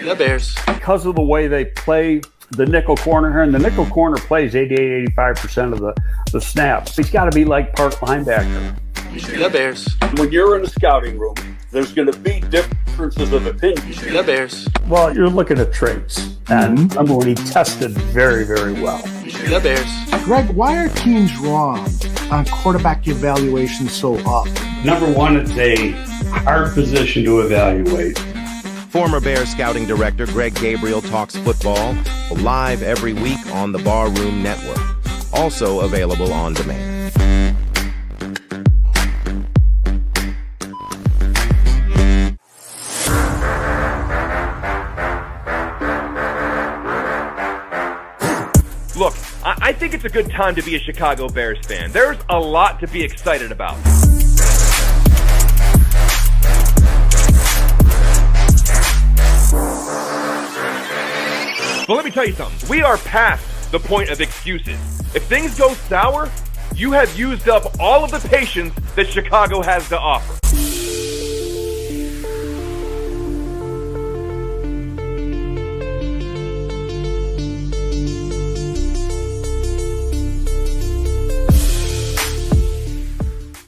The Bears. Because of the way they play the nickel corner here, and the nickel corner plays 88-85% of the snaps. He's got to be like part linebacker. The Bears. When you're in a scouting room, there's going to be differences of opinion. The Bears. Well, you're looking at traits. And remember when he tested very, very well. The Bears. Greg, why are teams wrong on quarterback evaluation so often? Number one, it's a hard position to evaluate. Former Bears scouting director Greg Gabriel talks football live every week on the Barroom Network. Also available on demand. Look, I think it's a good time to be a Chicago Bears fan. There's a lot to be excited about. But let me tell you something. We are past the point of excuses. If things go sour, you have used up all of the patience that Chicago has to offer.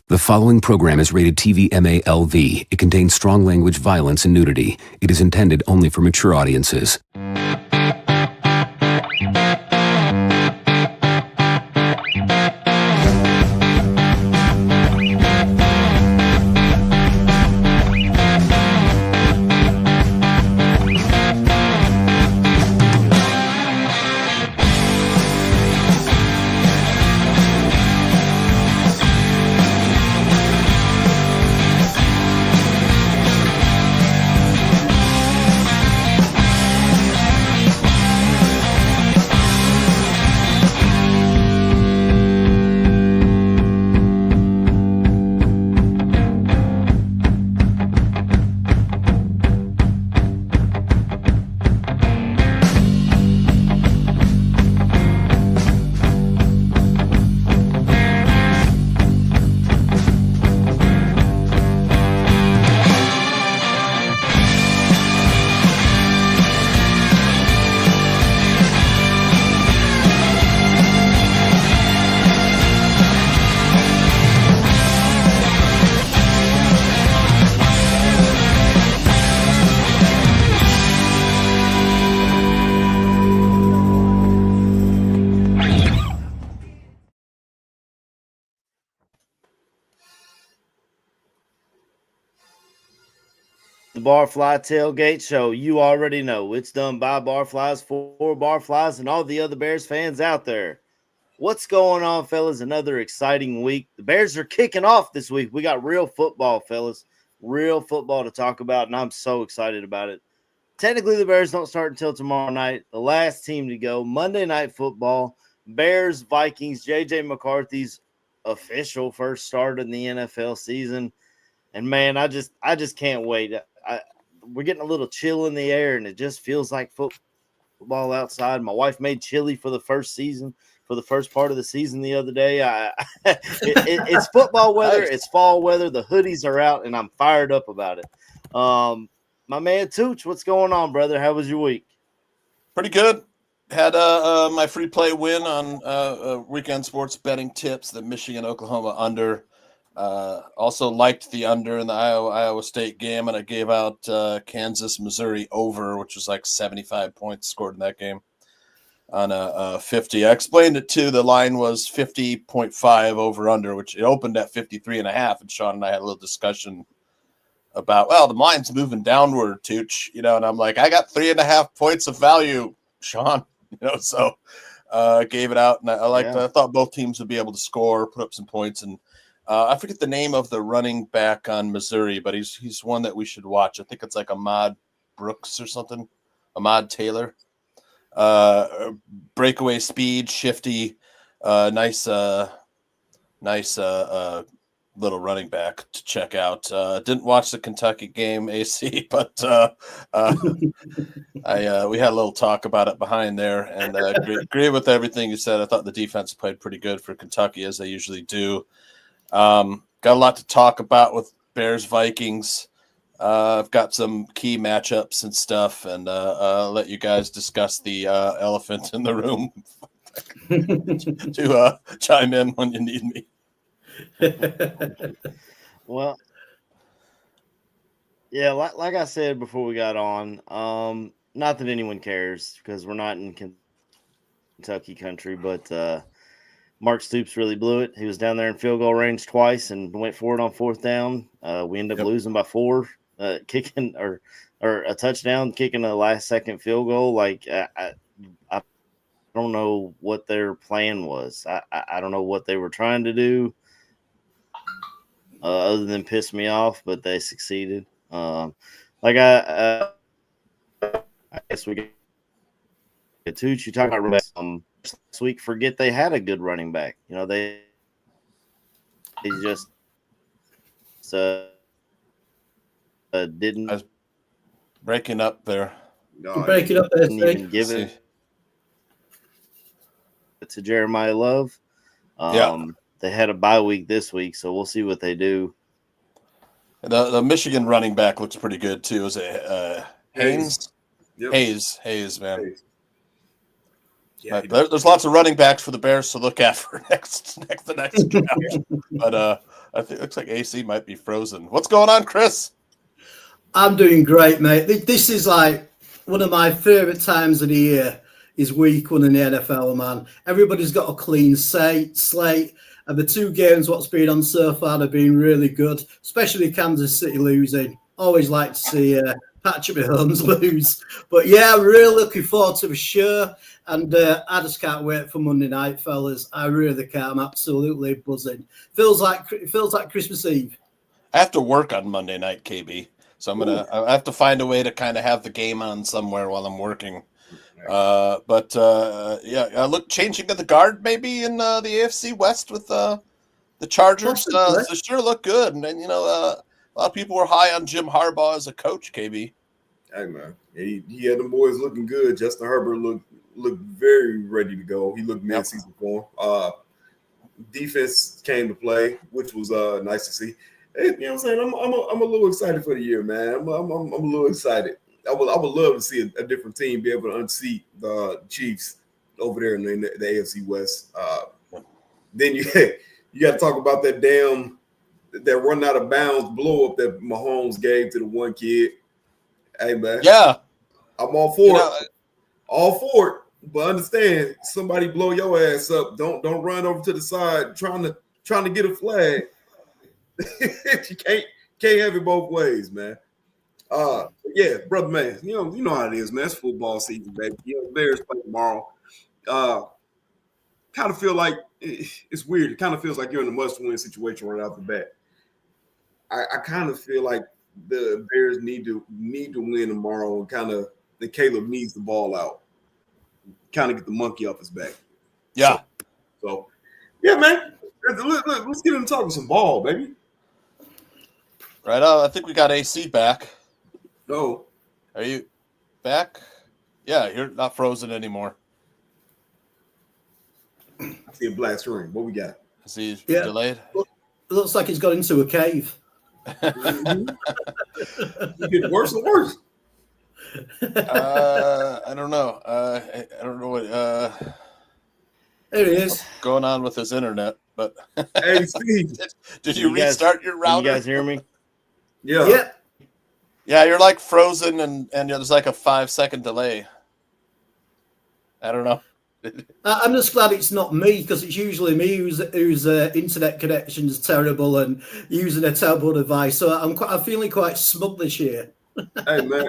The following program is rated TV MALV. It contains strong language, violence, and nudity. It is intended only for mature audiences. The Barfly Tailgate Show. You already know it's done by Barflies for Barflies and all the other Bears fans out there. What's going on, fellas? Another exciting week. The Bears are kicking off this week. We got real football, fellas. Real football to talk about, and I'm so excited about it. Technically, the Bears don't start until tomorrow night. The last team to go. Monday Night Football. Bears Vikings. J.J. McCarthy's official first start in the NFL season. And, man, I just can't wait. We're getting a little chill in the air, and it just feels like football outside. My wife made chili for the first part of the season the other day. It's football weather. It's fall weather. The hoodies are out, and I'm fired up about it. My man Tooch, what's going on, brother? How was your week? Pretty good. Had my free play win on weekend sports betting tips, the Michigan-Oklahoma under. Also liked the under in the Iowa State game, and I gave out Kansas-Missouri over, which was like 75 points scored in that game on a 50. I explained it too. The line was 50.5 over under, which it opened at 53.5, and Sean and I had a little discussion about, well, the line's moving downward, Tooch, and I'm like, I got 3.5 points of value, Sean, so gave it out, and I thought both teams would be able to score, put up some points, and I forget the name of the running back on Missouri, but he's one that we should watch. I think it's like Ahmad Brooks or something. Ahmad Taylor. Breakaway speed, shifty, nice little running back to check out. Didn't watch the Kentucky game, AC, but we had a little talk about it behind there, and agree with everything you said. I thought the defense played pretty good for Kentucky, as they usually do. Got a lot to talk about with Bears Vikings. I've got some key matchups and stuff, and let you guys discuss the elephant in the room to chime in when you need me. Well, yeah, like I said before we got on, not that anyone cares because we're not in Kentucky country, but Mark Stoops really blew it. He was down there in field goal range twice and went for it on 4th down. We ended up losing by 4, kicking or a touchdown, kicking a last-second field goal. Like I don't know what their plan was. I don't know what they were trying to do, other than piss me off, but they succeeded. I guess we get to you talking about running back. This week, forget they had a good running back. You know, they just didn't. I was breaking up there. You're breaking up there, Didn't even give it to Jeremiah Love. They had a bye week this week, so we'll see what they do. The Michigan running back looks pretty good too. Is it Haynes? Yep. Hayes, man. Hayes. Yeah, there's lots of running backs for the Bears to look at for the next draft. But I think it looks like AC might be frozen. What's going on, Chris? I'm doing great, mate. This is like one of my favorite times of the year. Is week 1 in the NFL, man. Everybody's got a clean slate. And the 2 games what's been on so far have been really good, especially Kansas City losing. Always like to see Patrick Mahomes lose. But yeah, I'm really looking forward to the show. And I just can't wait for Monday night, fellas. I really can't. I'm absolutely buzzing. Feels like Christmas Eve. I have to work on Monday night, KB. So I have to find a way to kind of have the game on somewhere while I'm working. Look, changing of the guard maybe in the AFC West with the Chargers. They sure look good, and a lot of people were high on Jim Harbaugh as a coach. KB, hey man, he had them boys looking good. Justin Herbert looked very ready to go. He looked mid-season form. Defense came to play, which was nice to see. Hey, you know what I'm saying? I'm a little excited for the year, man. I'm a little excited. I would love to see a different team be able to unseat the Chiefs over there in the AFC West. Then you got to talk about that run out of bounds blow up that Mahomes gave to the one kid. Hey man, yeah, I'm all for it. All for it, but understand somebody blow your ass up. Don't run over to the side trying to get a flag. You can't have it both ways, man. Yeah, brother, man. You know how it is, man. It's football season, baby. Bears play tomorrow. Kind of feel like it's weird. It kind of feels like you're in a must-win situation right off the bat. I kind of feel like the Bears need to win tomorrow, and kind of the Caleb needs the ball out, kind of get the monkey off his back. Yeah. So yeah, man. Let's get into talking some ball, baby. Right. I think we got AC back. No. Are you back? Yeah, you're not frozen anymore. I see a black screen. What we got? Is he delayed? It looks like he's got into a cave. Mm-hmm. It gets worse and worse. I don't know. I don't know what There he is. going on with his internet, but Hey, Steve. did you restart your router? Can you guys hear me? Yeah. Yeah. Yeah, you're like frozen and there's like a 5-second delay. I don't know. I'm just glad it's not me, because it's usually me whose internet connection is terrible and using a terrible device. So I'm feeling quite smug this year. Hey man,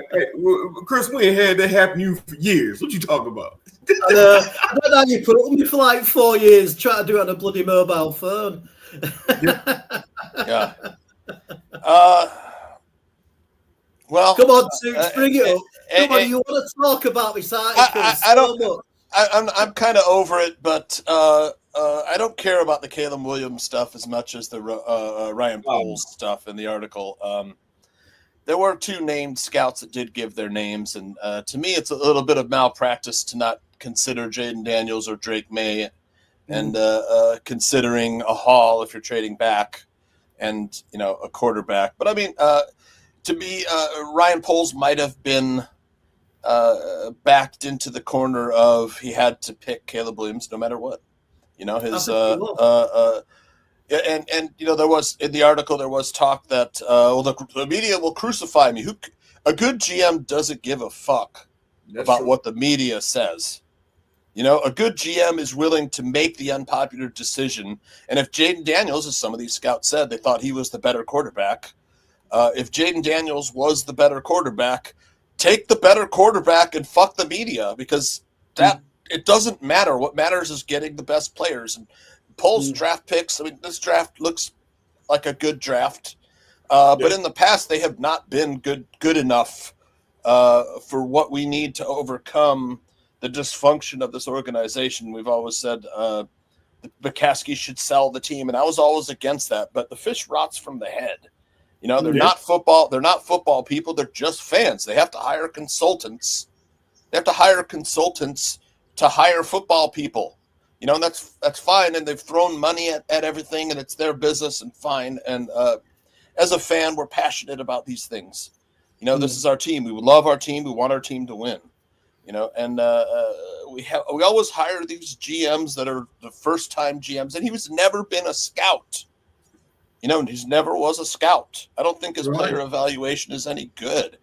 Chris, we ain't had that happen to you for years. What you talking about? I don't know how you put it on me for like 4 years, trying to do it on a bloody mobile phone. Yeah. Well, come on, Suits, bring it up. Come on, you want to talk about this article? I don't. I'm kind of over it, but I don't care about the Caleb Williams stuff as much as the Ryan Poles stuff in the article. There were 2 named scouts that did give their names, and to me, it's a little bit of malpractice to not consider Jaden Daniels or Drake May, and considering a haul if you're trading back, and a quarterback. But I mean, to me, Ryan Poles might have been backed into the corner of he had to pick Caleb Williams no matter what. His and there was in the article there was talk that the media will crucify me. A good GM doesn't give a fuck about what the media says. A good GM is willing to make the unpopular decision. And if Jaden Daniels, as some of these scouts said, they thought he was the better quarterback. If Jaden Daniels was the better quarterback, take the better quarterback and fuck the media, because it doesn't matter. What matters is getting the best players. And Poles draft picks, I mean, this draft looks like a good draft. But in the past, they have not been good enough for what we need to overcome the dysfunction of this organization. We've always said McCaskey should sell the team, and I was always against that. But the fish rots from the head. They're not football. They're not football people. They're just fans. They have to hire consultants. They have to hire consultants to hire football people. And that's fine. And they've thrown money at everything, and it's their business, and fine. And as a fan, we're passionate about these things. This is our team. We love our team. We want our team to win. And we always hire these GMs that are the first time GMs, and he's never been a scout. He never was a scout. I don't think his player evaluation is any good.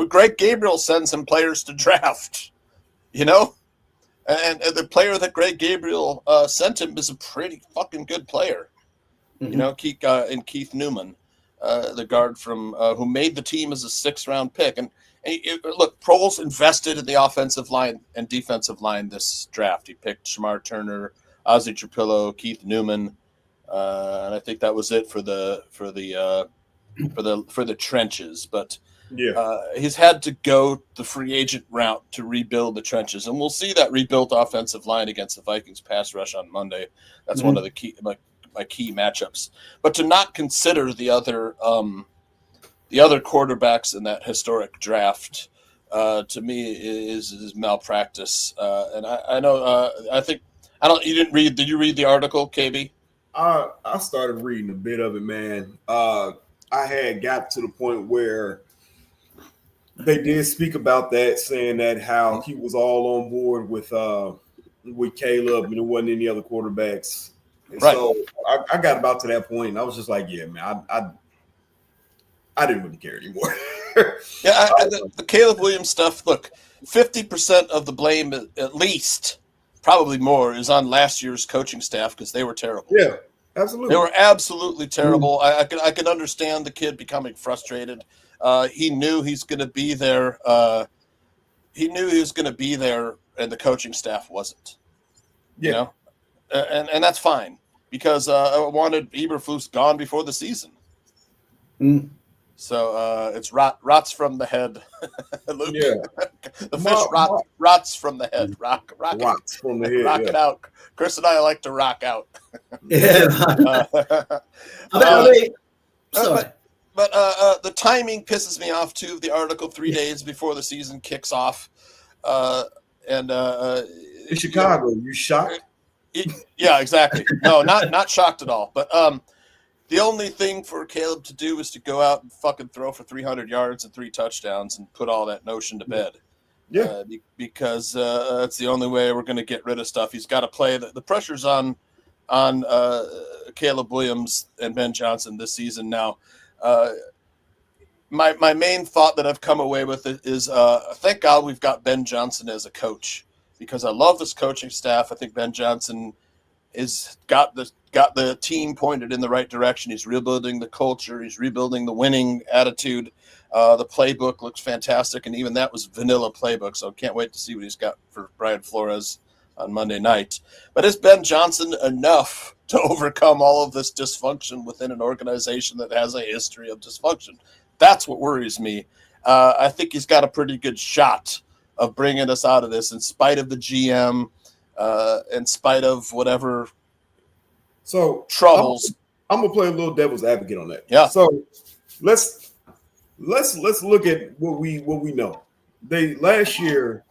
Greg Gabriel sends him players to draft, and the player that Greg Gabriel sent him is a pretty fucking good player. Keith Newman, the guard from who made the team as a 6th-round pick. And look, Proles invested in the offensive line and defensive line this draft. He picked Shamar Turner, Ozzie Trapillo, Keith Newman. And I think that was it for the trenches. But he's had to go the free agent route to rebuild the trenches, and we'll see that rebuilt offensive line against the Vikings pass rush on Monday. That's one of the key my key matchups. But to not consider the other quarterbacks in that historic draft, to me is malpractice. And I know you didn't read. Did you read the article, KB? I started reading a bit of it, man. I had got to the point where they did speak about that, saying that how he was all on board with Caleb, and there wasn't any other quarterbacks. And so I got about to that point, and I was just like, yeah, man, I didn't really care anymore. The Caleb Williams stuff, look, 50% of the blame, at least, probably more, is on last year's coaching staff because they were terrible. Yeah, absolutely. They were absolutely terrible. I can understand the kid becoming frustrated. He knew he's going to be there. He knew he was going to be there, and the coaching staff wasn't. And that's fine because I wanted Eberflus gone before the season. So it's rots from the head. Luke. Yeah. The fish rots from the head. Rots from the head. Rock it out. Chris and I like to rock out. Sorry. But the timing pisses me off too. The article 3 days before the season kicks off, in Chicago, you shocked? Yeah, exactly. No, not shocked at all. But the only thing for Caleb to do is to go out and fucking throw for 300 yards and 3 touchdowns and put all that notion to bed. Yeah, because that's the only way we're going to get rid of stuff. He's got to play. The pressure's on Caleb Williams and Ben Johnson this season now. My main thought that I've come away with is thank God we've got Ben Johnson as a coach, because I love this coaching staff. I think Ben Johnson is got the team pointed in the right direction. He's rebuilding the culture. He's rebuilding the winning attitude. The playbook looks fantastic, and even that was vanilla playbook, so can't wait to see what he's got for Brian Flores on Monday night. But is Ben Johnson enough to overcome all of this dysfunction within an organization that has a history of dysfunction? That's what worries me. I think he's got a pretty good shot of bringing us out of this in spite of the GM, in spite of whatever troubles. I'm gonna play a little devil's advocate on that. Yeah. So let's look at what we know. Last year,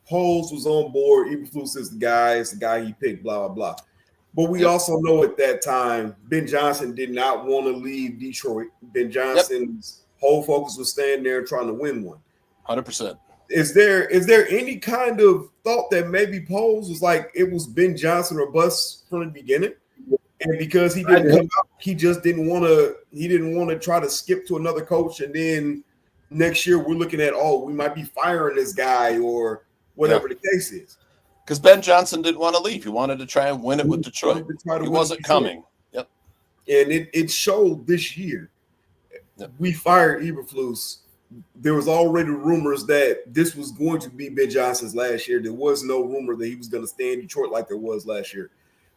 Poles was on board. Eberflus is the guy he picked. Blah blah blah. But we also know at that time, Ben Johnson did not want to leave Detroit. Ben Johnson's Whole focus was staying there and trying to win one. 100%. Is there any kind of thought that maybe Poles was like it was Ben Johnson or bust from the beginning, and because he didn't come out, he just didn't want to try to skip to another coach, and then next year we're looking at we might be firing this guy or whatever the case is. Because Ben Johnson didn't want to leave. He wanted to try and win it with Detroit. He wasn't coming. Yep. And it showed this year. Yep. We fired Eberflus. There was already rumors that this was going to be Ben Johnson's last year. There was no rumor that he was going to stay in Detroit like there was last year.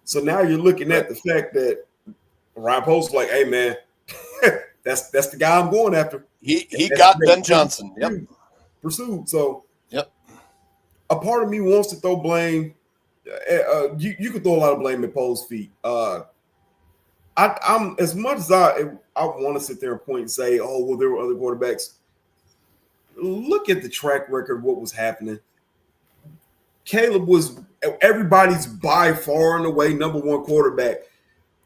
So now you're looking at the fact that Ryan Post like, hey man, that's the guy I'm going after. He got Ben Johnson. Yep. Pursued. So yep. A part of me wants to throw blame. You could throw a lot of blame at Poe's feet. I'm as much as I want to sit there and point and say, oh well, there were other quarterbacks. Look at the track record of what was happening. Caleb was everybody's by far and away number one quarterback,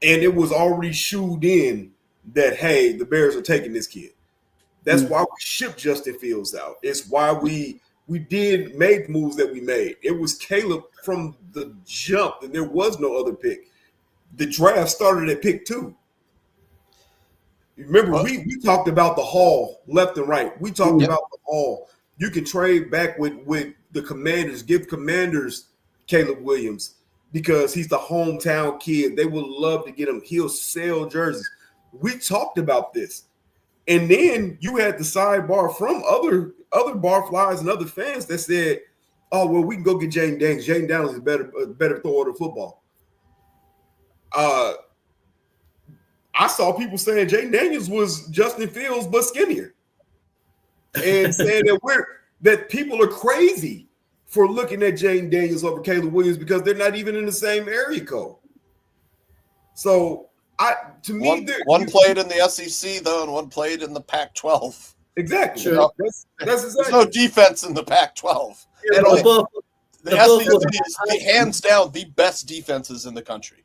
and it was already shooed in that, hey, the Bears are taking this kid. That's why we shipped Justin Fields out. It's why we made moves that we made. It was Caleb from the jump, and there was no other pick. The draft started at pick 2. Remember, we talked about the haul left and right. We talked about the haul. You can trade back with the Commanders, give Commanders Caleb Williams because he's the hometown kid. They would love to get him. He'll sell jerseys. We talked about this. And then you had the sidebar from other Barflies and other fans that said, oh, well, we can go get Jaden Daniels. Jaden Daniels is a better thrower of the football. I saw people saying Jaden Daniels was Justin Fields but skinnier, and saying that people are crazy for looking at Jaden Daniels over Caleb Williams because they're not even in the same area code. So one played in the SEC though, and one played in the Pac-12. Exactly. Sure. That's exactly. There's no defense in the Pac-12. At all. The SEC is hands down the best defenses in the country.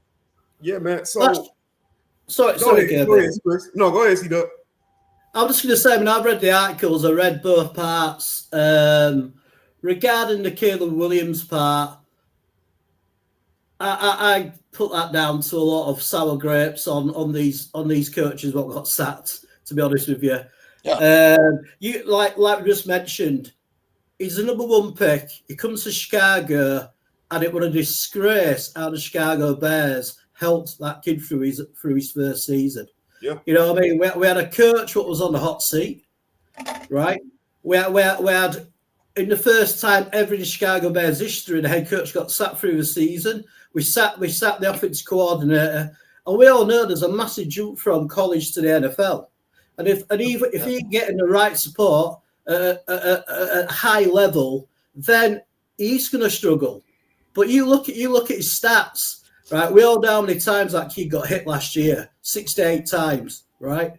Yeah, man. Sorry, go ahead, Chris. No, go ahead, C-Duck. I'm just going to say, when I've read the articles, I read both parts. Regarding the Caleb Williams part, I put that down to a lot of sour grapes on these coaches what got sacked, to be honest with you. Yeah. You like we just mentioned, he's the number one pick. He comes to Chicago, and it was a disgrace how the Chicago Bears helped that kid through his first season. Yeah. You know what I mean? We had a coach what was on the hot seat, right? We had in the first time ever in Chicago Bears history, the head coach got sacked through the season. We sat the offense coordinator, and we all know there's a massive jump from college to the NFL. And if he's getting the right support at a high level, then he's going to struggle. But you look at his stats. Right, we all know how many times that kid got hit last year, 6 to 8 times, right?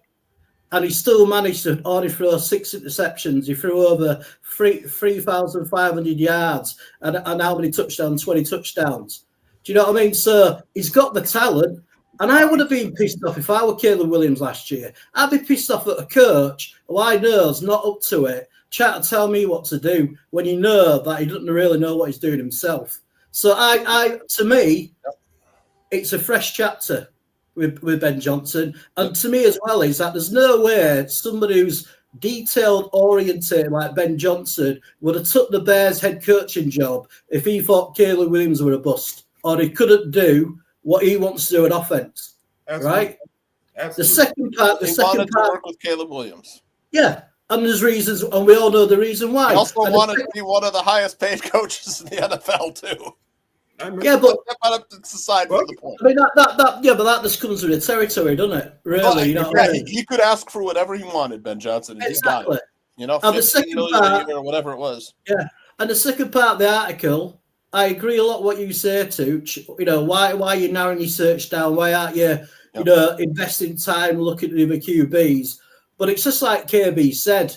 And he still managed to only throw 6 interceptions. He threw over 3,500 yards and how many touchdowns? 20 touchdowns. Do you know what I mean? So he's got the talent. And I would have been pissed off if I were Caleb Williams last year. I'd be pissed off at a coach who I know is not up to it, trying to tell me what to do when you know that he doesn't really know what he's doing himself. So to me, it's a fresh chapter with Ben Johnson. And to me as well is that there's no way somebody who's detailed oriented like Ben Johnson would have took the Bears head coaching job if he thought Caleb Williams were a bust or he couldn't do what he wants to do in offense. Absolutely. Right? Absolutely. The second part to work with Caleb Williams. Yeah. And there's reasons, and we all know the reason why. He also wanted to be one of the highest paid coaches in the NFL too. Yeah, but it's aside from the point. I mean that just comes with the territory, doesn't it? Really, he could ask for whatever he wanted, Ben Johnson, and exactly. He got it. You know, $15 million a year or whatever it was. Yeah, and the second part of the article, I agree a lot what you say to. You know, why are you narrowing your search down? Why aren't you, investing time looking at the other QBs? But it's just like KB said,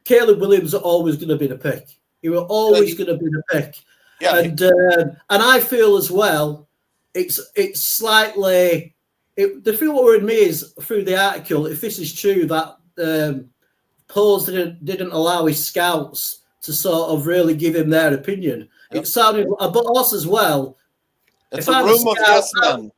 Caleb Williams are always going to be the pick. He was always going to be the pick. Yeah. And I feel as well, it's slightly. The feel what we're in me is through the article. If this is true, that Pose didn't allow his scouts to sort of really give him their opinion. It sounded, but also as well. It's a room of yes men.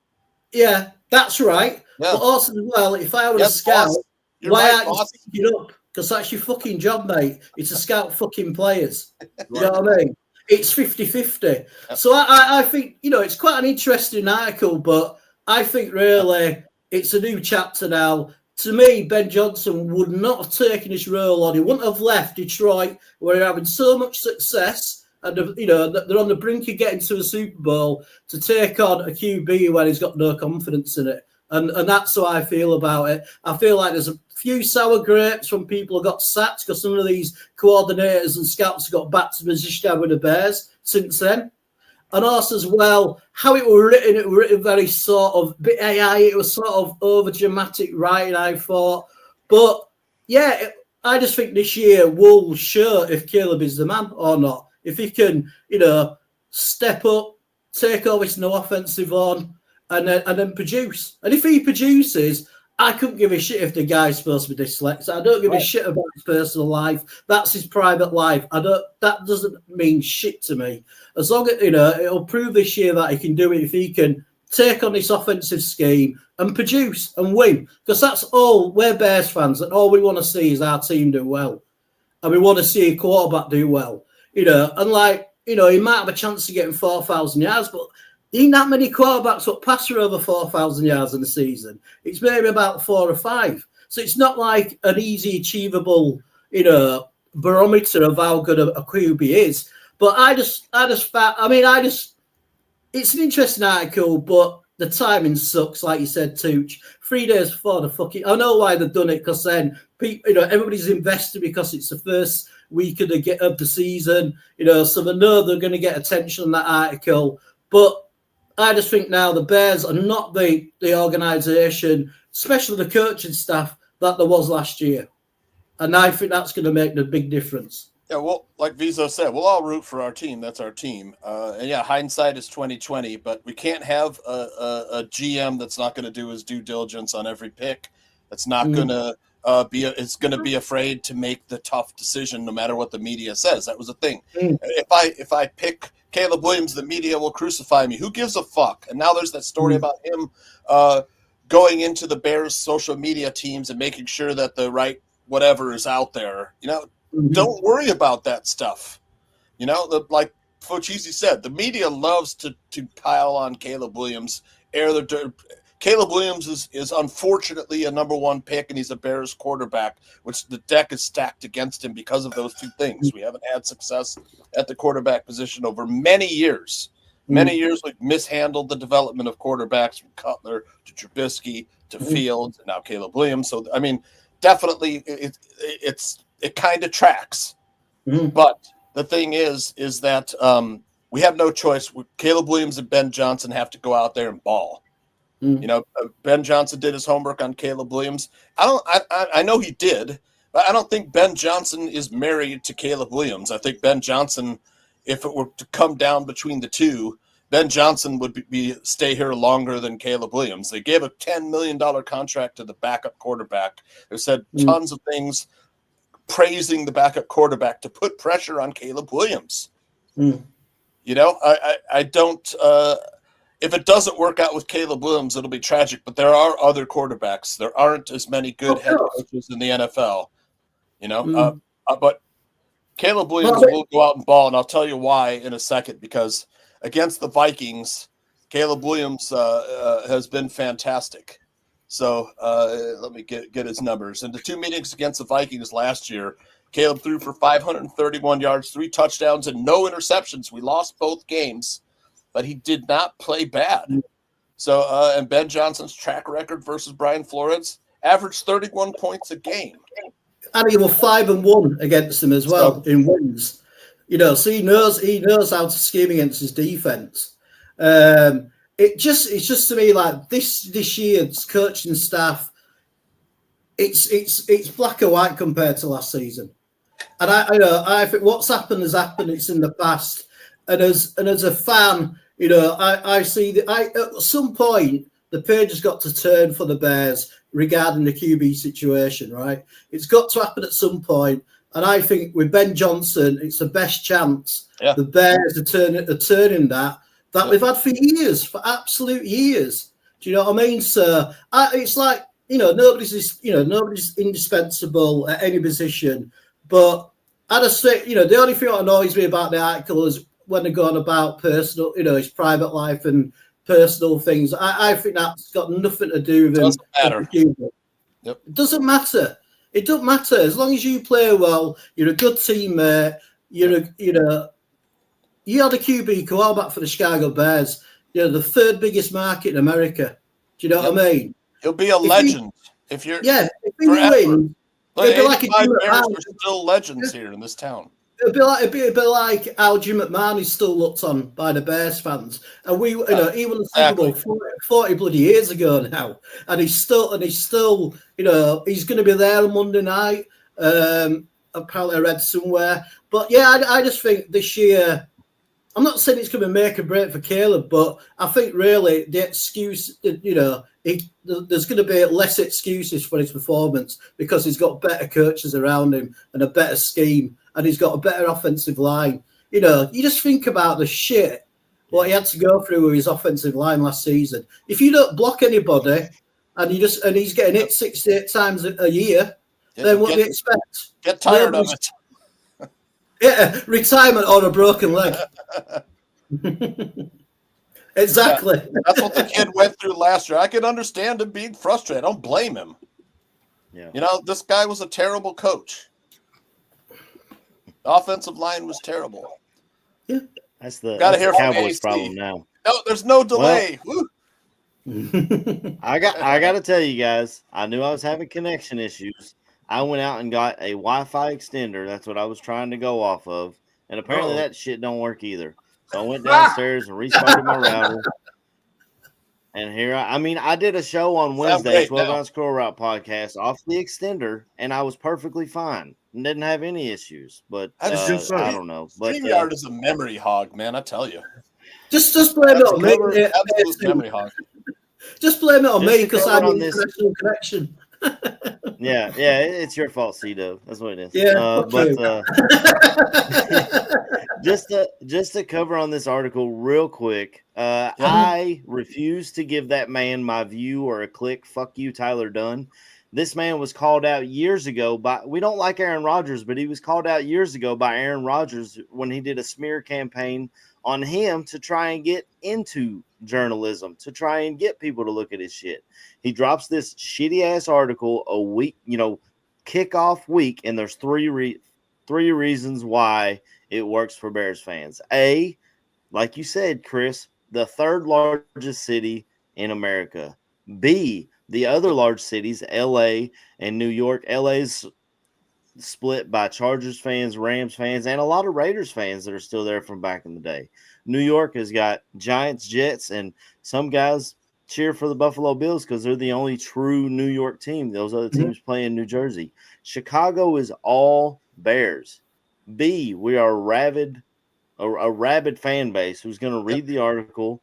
Yeah, that's right. Yeah. But also as well, if I were a scout, why aren't you speaking up? Because that's your fucking job, mate. It's to scout fucking players. You know what I mean? It's 50-50. Yep. So I think, it's quite an interesting article, but I think really it's a new chapter now. To me, Ben Johnson would not have taken his role on. He wouldn't have left Detroit, where they're having so much success, and they're on the brink of getting to a Super Bowl, to take on a QB when he's got no confidence in it. And that's how I feel about it. I feel like there's a few sour grapes when people have got sacked because some of these coordinators and scouts have got back to position with the Bears since then. And also as well, how it were written very sort of bit AI. It was sort of over dramatic writing, I thought. But yeah, I just think this year will show if Caleb is the man or not. If he can, step up, take all this no offensive on, and then produce. And if he produces, I couldn't give a shit if the guy's supposed to be dyslexic. I don't give a shit about his personal life. That's his private life. That doesn't mean shit to me. As long as, it'll prove this year that he can do it if he can take on this offensive scheme and produce and win. Because that's all, we're Bears fans, and all we want to see is our team do well. And we want to see a quarterback do well. He might have a chance of getting 4,000 yards, but there ain't that many quarterbacks that pass for over 4,000 yards in the season. It's maybe about 4 or 5. So it's not like an easy, achievable, barometer of how good a QB is. But it's an interesting article, but the timing sucks, like you said, Tooch. 3 days before the fucking, I know why they've done it, because then people, everybody's invested because it's the first week of the season, so they know they're going to get attention on that article. But I just think now the Bears are not the organisation, especially the coaching staff, that there was last year. And I think that's going to make the big difference. Yeah, well, like Vizo said, we'll all root for our team. That's our team. And yeah, hindsight is 20/20, but we can't have a GM that's not going to do his due diligence on every pick. That's not going to it's going to be afraid to make the tough decision no matter what the media says. That was the thing. If I pick Caleb Williams, the media will crucify me. Who gives a fuck? And now there's that story about him going into the Bears social media teams and making sure that the right whatever is out there. Don't worry about that stuff. Like Fochisi said, the media loves to pile on Caleb Williams, air the dirt. Caleb Williams is unfortunately a number 1 pick, and he's a Bears quarterback, which the deck is stacked against him because of those two things. We haven't had success at the quarterback position over many years. Many years we've mishandled the development of quarterbacks, from Cutler to Trubisky to Fields and now Caleb Williams. So, I mean, definitely it kind of tracks. But the thing is that we have no choice. Caleb Williams and Ben Johnson have to go out there and ball. Ben Johnson did his homework on Caleb Williams. I know he did, but I don't think Ben Johnson is married to Caleb Williams. I think Ben Johnson, if it were to come down between the two, Ben Johnson would stay here longer than Caleb Williams. They gave a $10 million contract to the backup quarterback. They said tons of things praising the backup quarterback to put pressure on Caleb Williams. I don't. If it doesn't work out with Caleb Williams, it'll be tragic. But there are other quarterbacks. There aren't as many good head coaches in the NFL. But Caleb Williams will go out and ball, and I'll tell you why in a second. Because against the Vikings, Caleb Williams has been fantastic. So let me get his numbers. In the 2 meetings against the Vikings last year, Caleb threw for 531 yards, 3 touchdowns, and no interceptions. We lost both games, but he did not play bad. So, and Ben Johnson's track record versus Brian Flores averaged 31 points a game. And he was 5-1 against him as well in wins. So he knows how to scheme against his defense. It's just to me like this year's coaching staff. It's black and white compared to last season, and I think what's happened has happened. It's in the past, and as a fan, I see that at some point the page has got to turn for the Bears regarding the QB situation, right? It's got to happen at some point. And I think with Ben Johnson, it's the best chance the Bears are turning that we've had for absolute years. Do you know what I mean? So it's like, nobody's indispensable at any position. But I just say, the only thing that annoys me about the article is when they're going about personal, his private life and personal things. I think that's got nothing to do with him. Doesn't matter. Yep. It doesn't matter. It doesn't matter. As long as you play well, you're a good teammate, you had a QB quarterback for the Chicago Bears, the third biggest market in America. Do you know what I mean? He'll be a legend if you're if he wins, it'd be like a Jim Bears are still legends here in this town. It'd be like how Jim McMahon is still looked on by the Bears fans, and he won the Super Bowl 40 bloody years ago now, and he's still, he's going to be there on Monday night. Apparently, I read somewhere, but yeah, I just think this year, I'm not saying it's going to make a break for Caleb, but I think really the excuse, there's going to be less excuses for his performance because he's got better coaches around him and a better scheme. And he's got a better offensive line. You just think about the shit what he had to go through with his offensive line last season. If you don't block anybody and he's getting hit 68 times a year, then what do you expect? Get tired of it. Yeah, retirement or a broken leg. Exactly. Yeah, that's what the kid went through last year. I can understand him being frustrated. I don't blame him. Yeah. This guy was a terrible coach. The offensive line was terrible. Yeah, that's the Cowboys problem now. No, there's no delay. Well, I got to tell you guys, I knew I was having connection issues. I went out and got a Wi-Fi extender. That's what I was trying to go off of, and apparently that shit don't work either. So I went downstairs and restarted my router. And here, I did a show on Wednesday, 12-ounce Crow Route podcast off the extender, and I was perfectly fine and didn't have any issues. But I don't know. But StreamYard is a memory hog, man. I tell you. Just blame it on me. Absolute memory hog. Just blame it on me because I'm in international connection. Yeah, it's your fault, C-Dub. That's what it is. Yeah, just to cover on this article real quick, I refuse to give that man my view or a click. Fuck you, Tyler Dunn. This man was called out years ago we don't like Aaron Rodgers, but he was called out years ago by Aaron Rodgers when he did a smear campaign on him to try and get into journalism, to try and get people to look at his shit. He drops this shitty ass article a week, kickoff week, and there's three reasons why it works for Bears fans. A, like you said, Chris, the third largest city in America. B, the other large cities, LA and New York. LA's split by Chargers fans, Rams fans, and a lot of Raiders fans that are still there from back in the day. New York has got Giants, Jets, and some guys cheer for the Buffalo Bills because they're the only true New York team. Those other teams play in New Jersey. Chicago is all Bears. B, we are a rabid fan base who's going to read the article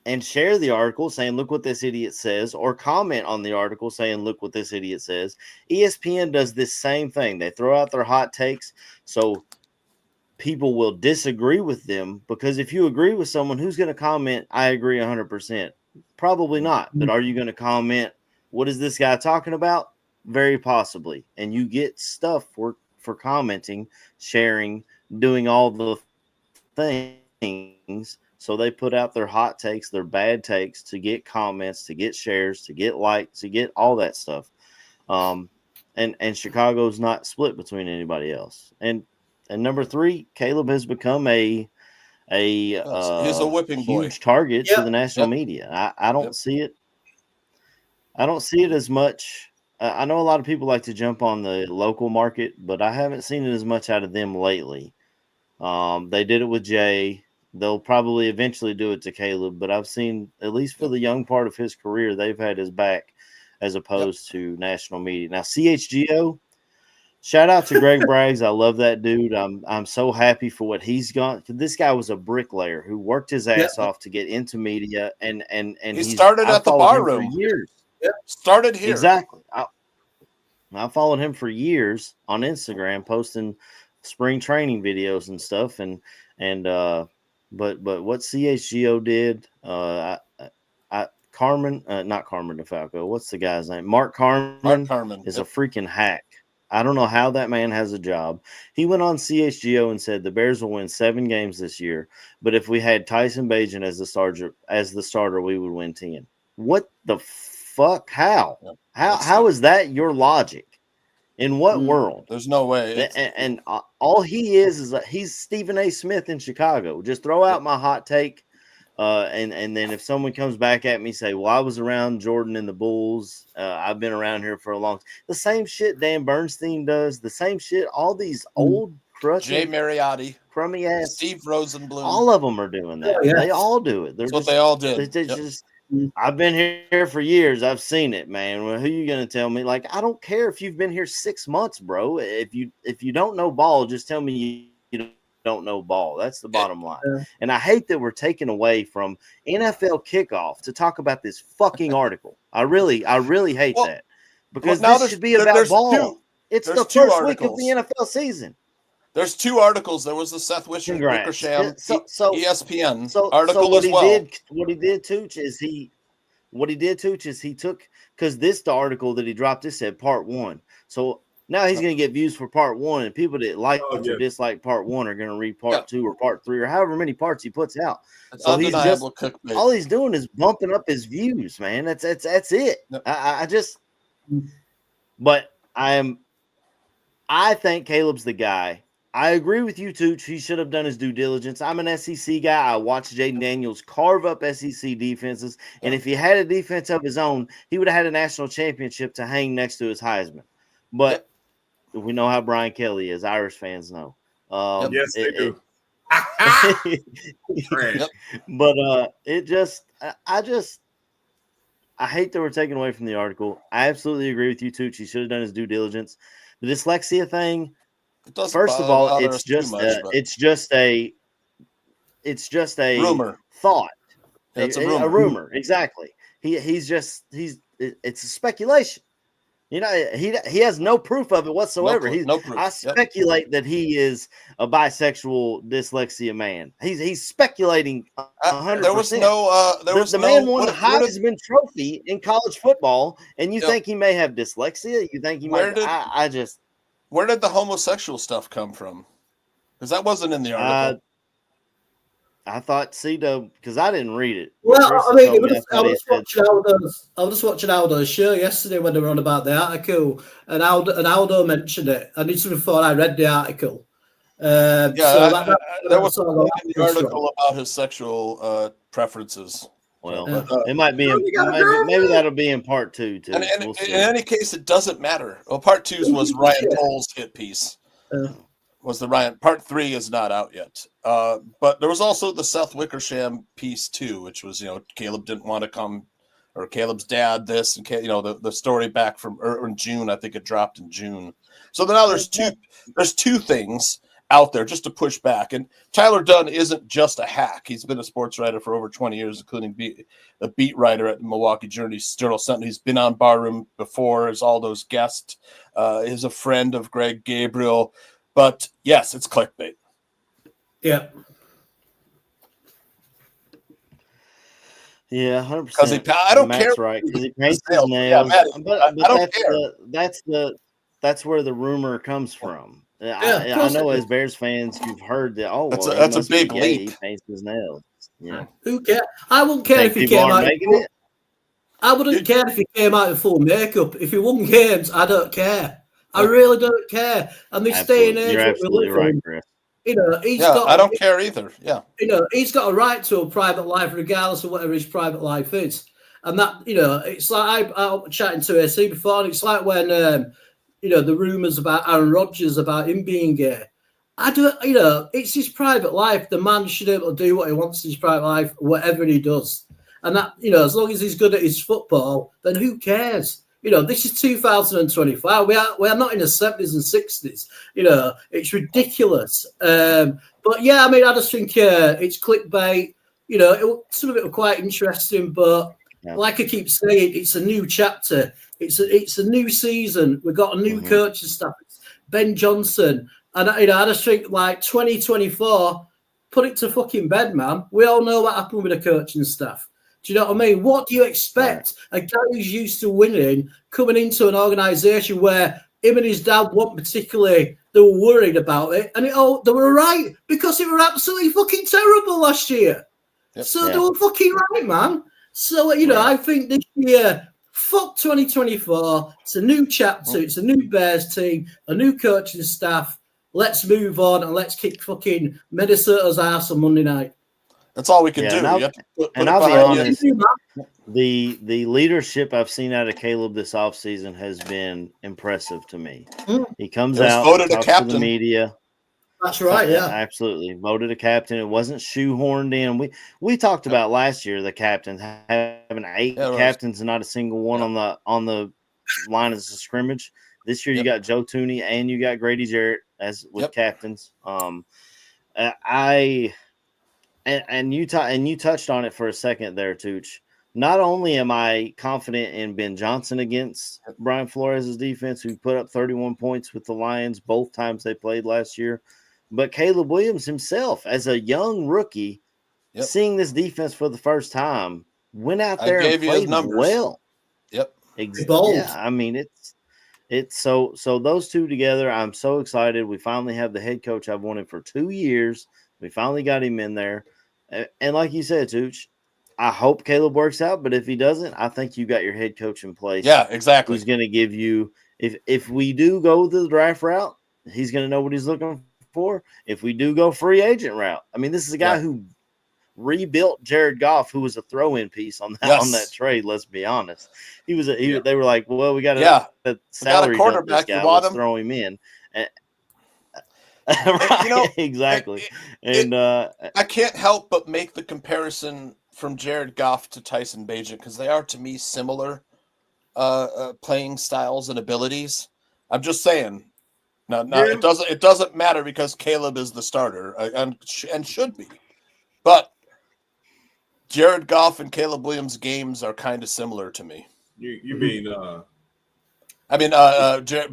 and share the article saying, look what this idiot says, or comment on the article saying, look what this idiot says. ESPN does this same thing. They throw out their hot takes so people will disagree with them, because if you agree with someone, who's going to comment, I agree 100%? Probably not. But are you going to comment, what is this guy talking about? Very possibly. And you get stuff for commenting, sharing, doing all the things. So they put out their hot takes, their bad takes to get comments, to get shares, to get likes, to get all that stuff. And Chicago's not split between anybody else. And number 3, Caleb has become he's a whipping huge target to the national media. I don't see it. I don't see it as much. I know a lot of people like to jump on the local market, but I haven't seen it as much out of them lately. They did it with Jay. They'll probably eventually do it to Caleb, but I've seen, at least for the young part of his career, they've had his back as opposed to national media. Now, CHGO Shout out to Greg Braggs. I love that dude. I'm so happy for what he's got. This guy was a bricklayer who worked his ass off to get into media, and he started at the bar room for years. Started here. Exactly. I followed him for years on Instagram, posting spring training videos and stuff. But what CHGO did, Carmen, not Carmen DeFalco. What's the guy's name? Mark Carmen is a freaking hack. I don't know how that man has a job. He went on CHGO and said the Bears will win 7 games this year, but if we had Tyson Bagent as the starter, we would win 10. What the fuck? How? How is that your logic? In what world? There's no way. And all he is he's Stephen A. Smith in Chicago. Just throw out my hot take. And then if someone comes back at me, say, well, I was around Jordan and the Bulls. I've been around here for a long time. The same shit Dan Bernstein does. The same shit. All these old Jay Mariotti, crummy ass Steve Rosenblum. All of them are doing that. Yeah. They all do it. That's what they all did. I've been here for years. I've seen it, man. Well, who you gonna tell me? Like, I don't care if you've been here 6 months, bro. If you don't know ball, just tell me you don't know ball. That's the bottom line. And I hate that we're taken away from NFL kickoff to talk about this fucking article. I really hate that, because this should be about ball. It's the first week of the NFL season. There's 2 articles. There was the Seth Wickersham ESPN article as well. What he did, Tooch, is he took, because the article that he dropped, this said part 1. So now he's going to get views for part 1, and people that like or dislike part 1 are going to read part 2 or part 3 or however many parts he puts out. So he's just all he's doing is bumping up his views, man. That's it. But I think Caleb's the guy. I agree with you, Tooch. He should have done his due diligence. I'm an SEC guy. I watched Jaden Daniels carve up SEC defenses, and if he had a defense of his own, he would have had a national championship to hang next to his Heisman. But we know how Brian Kelly is. Irish fans know. Yes, they do. But I hate that we're taking away from the article. I absolutely agree with you, Tooch. He should have done his due diligence. The dyslexia thing. First of all, it's just a rumor. Thought. It's a rumor. Exactly. It's a speculation. You know, he has no proof of it whatsoever. No proof. I speculate that he is a bisexual dyslexia man. He's speculating 100%. The man won the Heisman Trophy in college football, and you think he may have dyslexia? You think he might? Where did the homosexual stuff come from? Because that wasn't in the article. I thought C-Dub, because I didn't read it. Well, I mean, I was just watching Aldo's show yesterday when they were on about the article, and Aldo mentioned it. And it's before I read the article. There was in the article about his sexual preferences. Well, it might be. Maybe that'll be in part 2 too. And in any case, it doesn't matter. Well, part 2 was Ryan Pohl's hit piece. Part 3 is not out yet. But there was also the Seth Wickersham piece too, which was, Caleb didn't want to come, or Caleb's dad this, and the story back from in June. I think it dropped in June. So now there's two things out there just to push back. And Tyler Dunn isn't just a hack. He's been a sports writer for over 20 years, including a beat writer at the Milwaukee Journal-Sentinel. He's been on Barroom before as all those guests. Is a friend of Greg Gabriel. But yes, it's clickbait. Yeah. Yeah, 100%. I don't care. That's right. Because he paints his nails. But I don't care. That's where the rumor comes from. I know as Bears fans, you've heard that. Oh, that's a big leap. He paints his nails. Yeah. Who cares? I wouldn't care if he came out. I wouldn't care if he came out in full makeup. If he won games, I don't care. I really don't care. And this day and age, you're absolutely right, Chris. I don't care either. Yeah. He's got a right to a private life, regardless of whatever his private life is. And that, it's like I was chatting to AC before, and it's like when the rumors about Aaron Rodgers, about him being gay. It's his private life. The man should be able to do what he wants in his private life, whatever he does. And that, as long as he's good at his football, then who cares? This is 2025. We are not in the 70s and 60s. It's ridiculous. But yeah, I mean, I just think it's clickbait. Some of it were quite interesting, but like I keep saying, it's a new chapter. It's a new season. We've got a new coaching staff. It's Ben Johnson, and I just think like 2024, put it to fucking bed, man. We all know what happened with the coaching staff. Do you know what I mean? What do you expect a guy who's used to winning coming into an organisation where him and his dad weren't particularly, they were worried about it, and they were right because it were absolutely fucking terrible last year. Yep. So they were fucking right, man. So, I think this year, fuck 2024. It's a new chapter. It's a new Bears team, a new coaching staff. Let's move on and let's kick fucking Minnesota's ass on Monday night. That's all we can do. And I'll be honest, the leadership I've seen out of Caleb this offseason has been impressive to me. He comes out, voted talks a captain. to the media. That's right, yeah. Absolutely. Voted a captain. It wasn't shoehorned in. We talked about last year the captains having 8 captains and not a single one on the line as a scrimmage. This year you got Joe Tooney and you got Grady Jarrett as with captains. And you touched on it for a second there, Tooch. Not only am I confident in Ben Johnson against Brian Flores' defense, who put up 31 points with the Lions both times they played last year, but Caleb Williams himself, as a young rookie, seeing this defense for the first time, went out there and played well. Yep. Yeah, I mean, it's so those two together, I'm so excited. We finally have the head coach I've wanted for 2 years. We finally got him in there. And like you said, Tooch, I hope Caleb works out, but if he doesn't, I think you got your head coach in place. Yeah, exactly. Who's going to give you if we do go the draft route, he's going to know what he's looking for. If we do go free agent route, I mean, this is a guy who rebuilt Jared Goff, who was a throw-in piece on that trade. Let's be honest. They were like, well, we got a salary dump this guy. Let's throw him in. Right, exactly. I can't help but make the comparison from Jared Goff to Tyson Bagent because they are to me similar playing styles and abilities. I'm just saying. No, it doesn't matter because Caleb is the starter and should be. But Jared Goff and Caleb Williams' games are kind of similar to me. You mean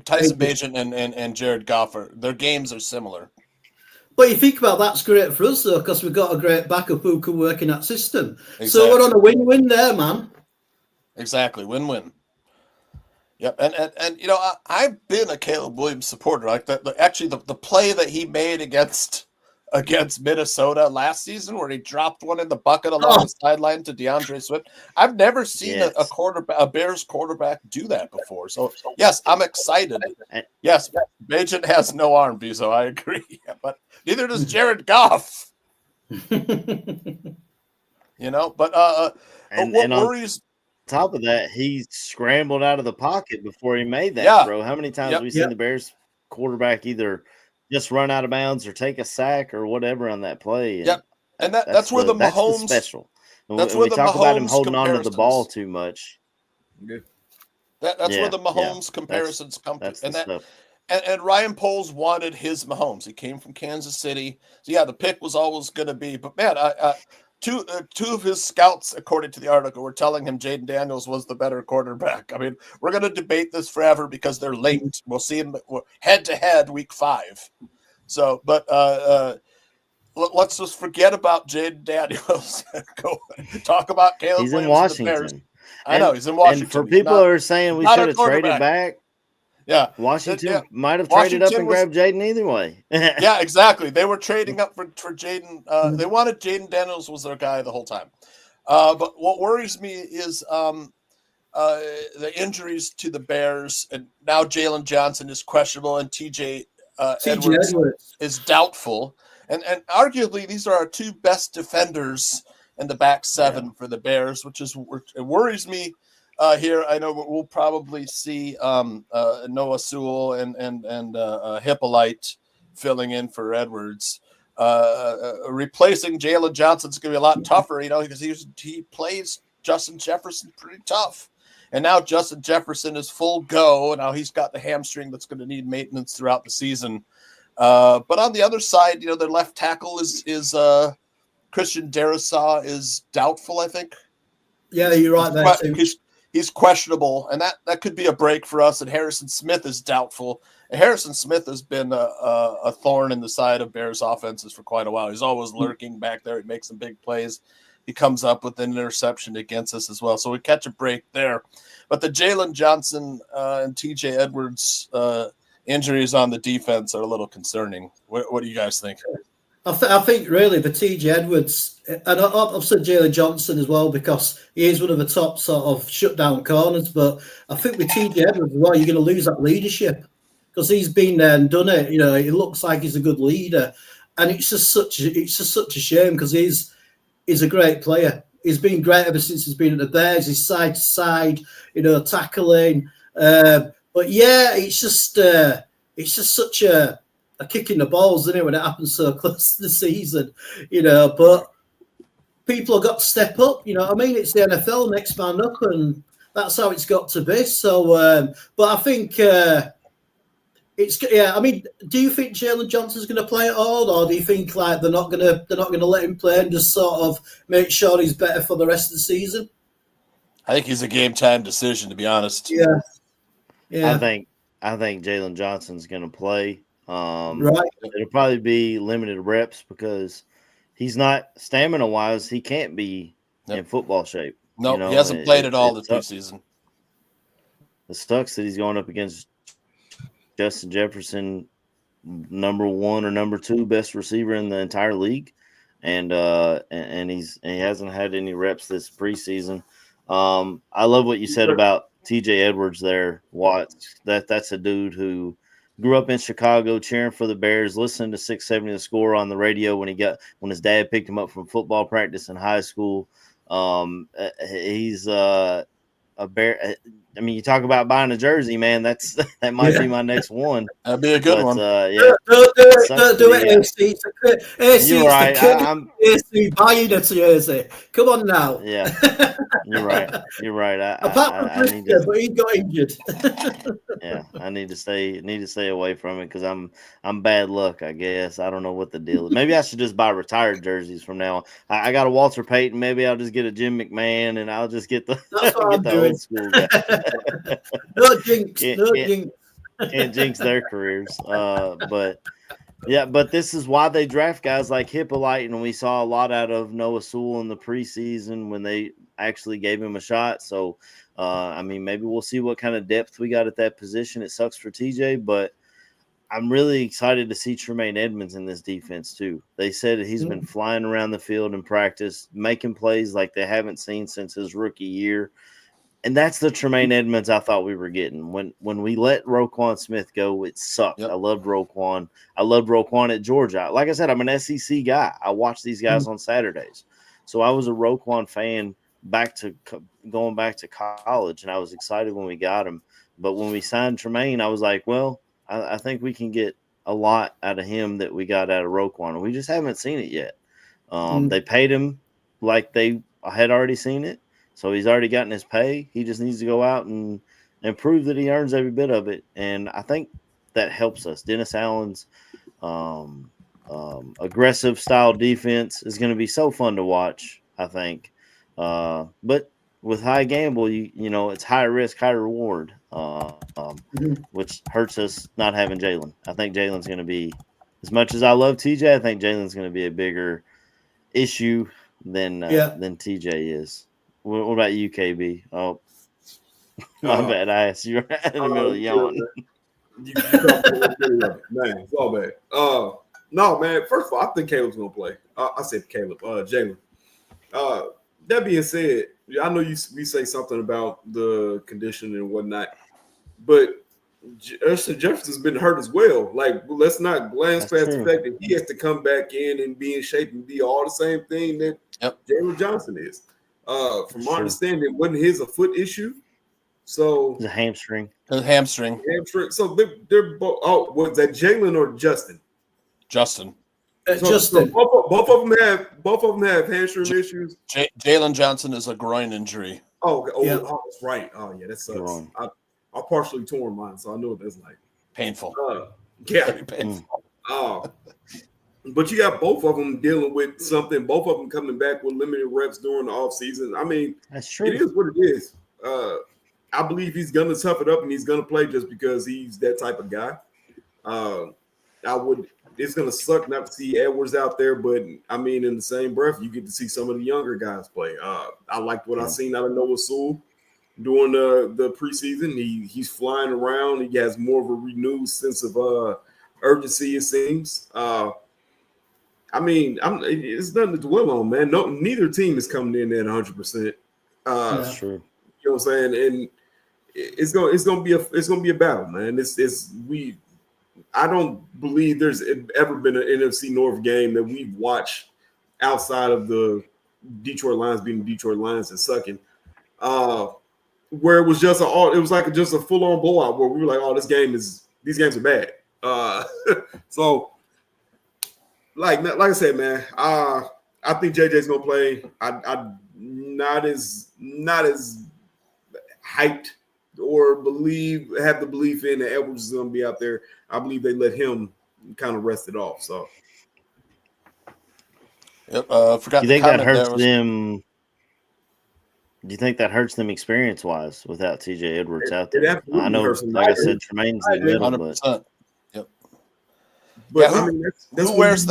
Tyson Bagent and Jared Goff, their games are similar. But you think about that's great for us, though, because we've got a great backup who can work in that system. Exactly. So we're on a win-win there, man. Exactly, win-win. Yep, and I've been a Caleb Williams supporter. Like the play that he made against Minnesota last season, where he dropped one in the bucket along the sideline to DeAndre Swift. I've never seen a Bears quarterback do that before. So yes, I'm excited. Yes, Bagent has no arm, so I agree. But neither does Jared Goff. But what worries? On top of that, he scrambled out of the pocket before he made that throw. How many times have we seen the Bears quarterback either just run out of bounds or take a sack or whatever on that play? And that's where the Mahomes special. That's when where we the talk about him Mahomes holding on to the ball too much. That's where the Mahomes comparisons come to. And Ryan Poles wanted his Mahomes. He came from Kansas City. So the pick was always going to be. But man, two of his scouts, according to the article, were telling him Jaden Daniels was the better quarterback. I mean, we're going to debate this forever because they're linked. We'll see him head to head week 5. So, but let's just forget about Jaden Daniels and go talk about Caleb He's Williams in Washington. I know he's in Washington. And for people who are saying we should have traded back, Washington might have traded up and grabbed Jaden either way. Yeah, exactly. They were trading up for Jaden. They wanted Jaden Daniels was their guy the whole time. But what worries me is the injuries to the Bears, and now Jalen Johnson is questionable, and TJ Edwards is doubtful. And arguably, these are our 2 best defenders in the back 7 for the Bears, which it worries me. Here, I know we'll probably see Noah Sewell and Hippolyte filling in for Edwards. Replacing Jalen Johnson's going to be a lot tougher, because he plays Justin Jefferson pretty tough. And now Justin Jefferson is full go. Now he's got the hamstring that's going to need maintenance throughout the season. But on the other side, their left tackle is Christian Darrisaw is doubtful, I think. Yeah, you're right there too. He's questionable, and that could be a break for us. And Harrison Smith is doubtful. And Harrison Smith has been a thorn in the side of Bears offenses for quite a while. He's always lurking back there. He makes some big plays. He comes up with an interception against us as well. So we catch a break there. But the Jalen Johnson and TJ Edwards injuries on the defense are a little concerning. What do you guys think? I think really the TJ Edwards, and I've said Jalen Johnson as well because he is one of the top sort of shutdown corners. But I think with TJ Edwards, well, you're going to lose that leadership because he's been there and done it. It looks like he's a good leader, and it's just such a shame because he's a great player. He's been great ever since he's been at the Bears. He's side to side, tackling. But yeah, it's just such a kick in the balls, isn't it, when it happens so close to the season, but people have got to step up, it's the NFL, next man up, and that's how it's got to be. So, but I think do you think Jalen Johnson's going to play at all, or do you think like they're not going to let him play and just sort of make sure he's better for the rest of the season? I think he's a game time decision, to be honest. Yeah. I think Jalen Johnson's going to play. Right. It'll probably be limited reps because he's not stamina wise. He can't be in football shape. No, he hasn't played at all this preseason. It sucks that he's going up against Justin Jefferson, number 1 or number 2 best receiver in the entire league, and he hasn't had any reps this preseason. I love what you said about TJ Edwards there, Watts. That's a dude who grew up in Chicago, cheering for the Bears, listening to 670 The Score on the radio when his dad picked him up from football practice in high school. He's a Bear. I mean, you talk about buying a jersey, man. That might be my next one. That'd be a good one. Yeah. Don't do it, AC. You're right. AC buying a jersey. Come on now. Yeah, you're right. You're right. Apart from Christian, but he got injured. Yeah, I need to stay away from it because I'm bad luck, I guess. I don't know what the deal is. Maybe I should just buy retired jerseys from now on. I got a Walter Payton. Maybe I'll just get a Jim McMahon, and I'll just get the old school guy. No jinx. Can't jinx their careers. But this is why they draft guys like Hippolyte, and we saw a lot out of Noah Sewell in the preseason when they actually gave him a shot. So, maybe we'll see what kind of depth we got at that position. It sucks for TJ, but I'm really excited to see Tremaine Edmonds in this defense too. They said that he's been flying around the field in practice, making plays like they haven't seen since his rookie year. And that's the Tremaine Edmonds I thought we were getting. When we let Roquan Smith go, it sucked. Yep. I loved Roquan. I loved Roquan at Georgia. Like I said, I'm an SEC guy. I watch these guys on Saturdays. So I was a Roquan fan going back to college, and I was excited when we got him. But when we signed Tremaine, I was like, well, I think we can get a lot out of him that we got out of Roquan. And we just haven't seen it yet. They paid him like they had already seen it. So he's already gotten his pay. He just needs to go out and prove that he earns every bit of it. And I think that helps us. Dennis Allen's aggressive style defense is going to be so fun to watch, I think. But with high gamble, it's high risk, high reward, which hurts us not having Jalen. I think Jalen's going to be, as much as I love TJ, I think Jalen's going to be a bigger issue than TJ is. What about you, KB? Oh, my bad. I asked you right in the middle of yawning. Man, it's all bad. No, man. First of all, I think Caleb's gonna play. I said Caleb, Jalen. That being said, I know we say something about the condition and whatnot, but Justin Jefferson's been hurt as well. Like, let's not glance past the fact that he has to come back in and be in shape and be all the same thing that Jalen Johnson is. From my understanding, it wasn't a foot issue. So it's a hamstring. Hamstring. So they're both. Oh, was that Jalen or Justin? Justin. So both of them have hamstring issues. Jalen Johnson is a groin injury. Oh, okay. Yeah. That's right. Oh, yeah, that sucks. Wrong. I partially torn mine, so I know what that's like. Painful. Yeah. Very painful. But you got both of them dealing with something. Both of them coming back with limited reps during the offseason. I mean, That's true. It is what it is. I believe he's going to tough it up and he's going to play just because he's that type of guy. It's going to suck not to see Edwards out there, but I mean, in the same breath, you get to see some of the younger guys play. I liked what I seen out of Noah Sewell during the preseason. He's flying around. He has more of a renewed sense of urgency, it seems. I mean, it's nothing to dwell on, man. Neither team is coming in at 100%. That's true. You know what I'm saying? And it's gonna be a battle, man. I don't believe there's ever been an NFC North game that we've watched outside of the Detroit Lions being the Detroit Lions and sucking, where it was just a full on blowout where we were like, oh, these games are bad. So like I said, man, I think JJ's gonna play. I'm not as hyped or have the belief in that Edwards is gonna be out there. I believe they let him kind of rest it off. So, yep. Forgot. Do you think that hurts them? Do you think that hurts them experience-wise without TJ Edwards out there? I know, like I said, Tremaine's in the middle, 100%. Yep. But Yeah, I mean, who wears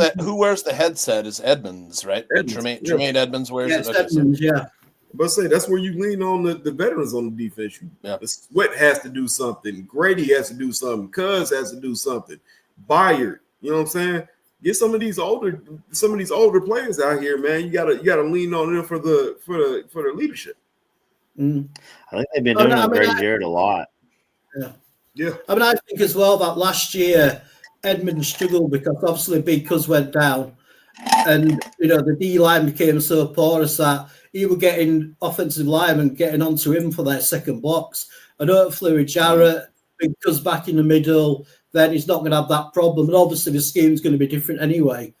the headset is Edmonds, right? Tremaine Edmonds wears it. Edmonds, yeah. But say that's where you lean on the veterans on the defense. The Sweat has to do something. Grady has to do something. Cuz has to do something. Bayard, you know what I'm saying? Get some of these older players out here, man. You gotta lean on them for the leadership. I think they've been doing it with Grady Jarrett a lot. Yeah. I mean, I think as well that last year Edmonds struggled because obviously Big Cuz went down, and the D line became so porous that he was getting offensive linemen getting onto him for their second blocks. And hopefully with Jarrett, Big Cuz back in the middle, then he's not going to have that problem. And obviously the scheme's going to be different anyway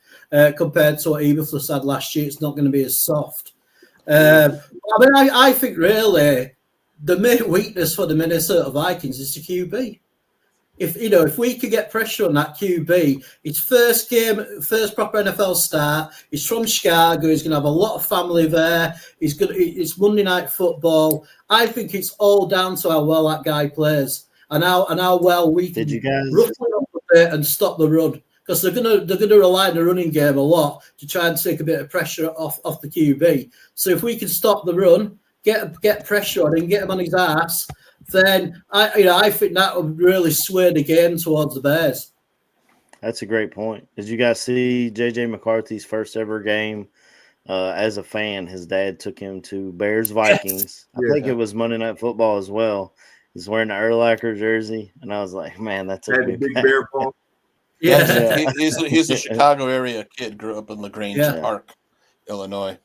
compared to what Eberflus had last year. It's not going to be as soft. I think really the main weakness for the Minnesota Vikings is the QB. If we could get pressure on that QB, his first proper NFL start. He's from Chicago. He's going to have a lot of family there. It's Monday Night Football. I think it's all down to how well that guy plays and how well we can roughly up a bit and stop the run, because they're gonna rely on the running game a lot to try and take a bit of pressure off the QB. So if we can stop the run, get pressure on him, get him on his ass, then I think that would really sway the game towards the Bears. That's a great point. Did you guys see J.J. McCarthy's first ever game? As a fan, his dad took him to Bears Vikings. I think it was Monday Night Football as well. He's wearing the Urlacher jersey, and I was like, man, that's a big bear ball. Yeah. He's a Chicago area kid. Grew up in LaGrange Park, Illinois.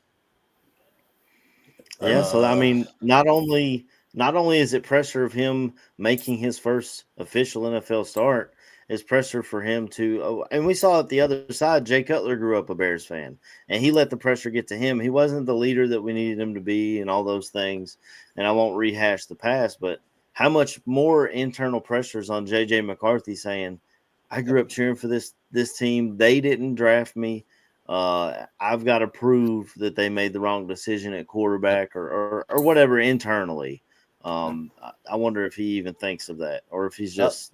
Yeah, so I mean, not only is it pressure of him making his first official NFL start, it's pressure for him to, and we saw it the other side. Jay Cutler grew up a Bears fan, and he let the pressure get to him. He wasn't the leader that we needed him to be and all those things, and I won't rehash the past, but how much more internal pressures on J.J. McCarthy saying, I grew up cheering for this team. They didn't draft me. I've got to prove that they made the wrong decision at quarterback or whatever internally. I wonder if he even thinks of that, or if he's just.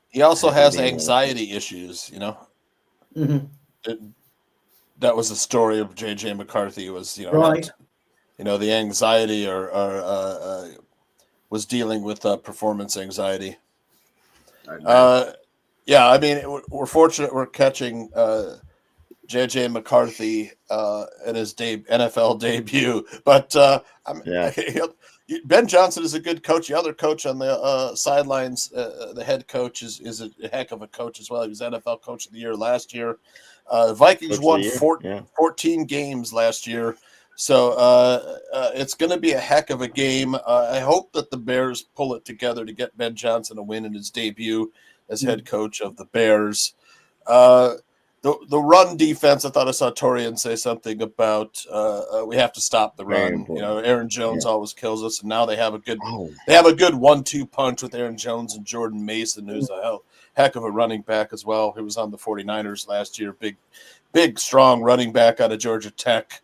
He also has anxiety issues, Mm-hmm. That was the story of J.J. McCarthy was, right. The anxiety or was dealing with performance anxiety. Yeah, I mean, we're fortunate we're catching J.J. McCarthy in his NFL debut, but Ben Johnson is a good coach. The other coach on the sidelines, the head coach, is a heck of a coach as well. He was NFL Coach of the Year last year. The Vikings won 14 games last year, so it's going to be a heck of a game. I hope that the Bears pull it together to get Ben Johnson a win in his debut as head coach of the Bears. the run defense, I thought I saw Torian say something about we have to stop the run. You know, Aaron Jones always kills us, and now they have a good 1-2 punch with Aaron Jones and Jordan Mason, who's a heck of a running back as well. He was on the 49ers last year, big strong running back out of Georgia Tech.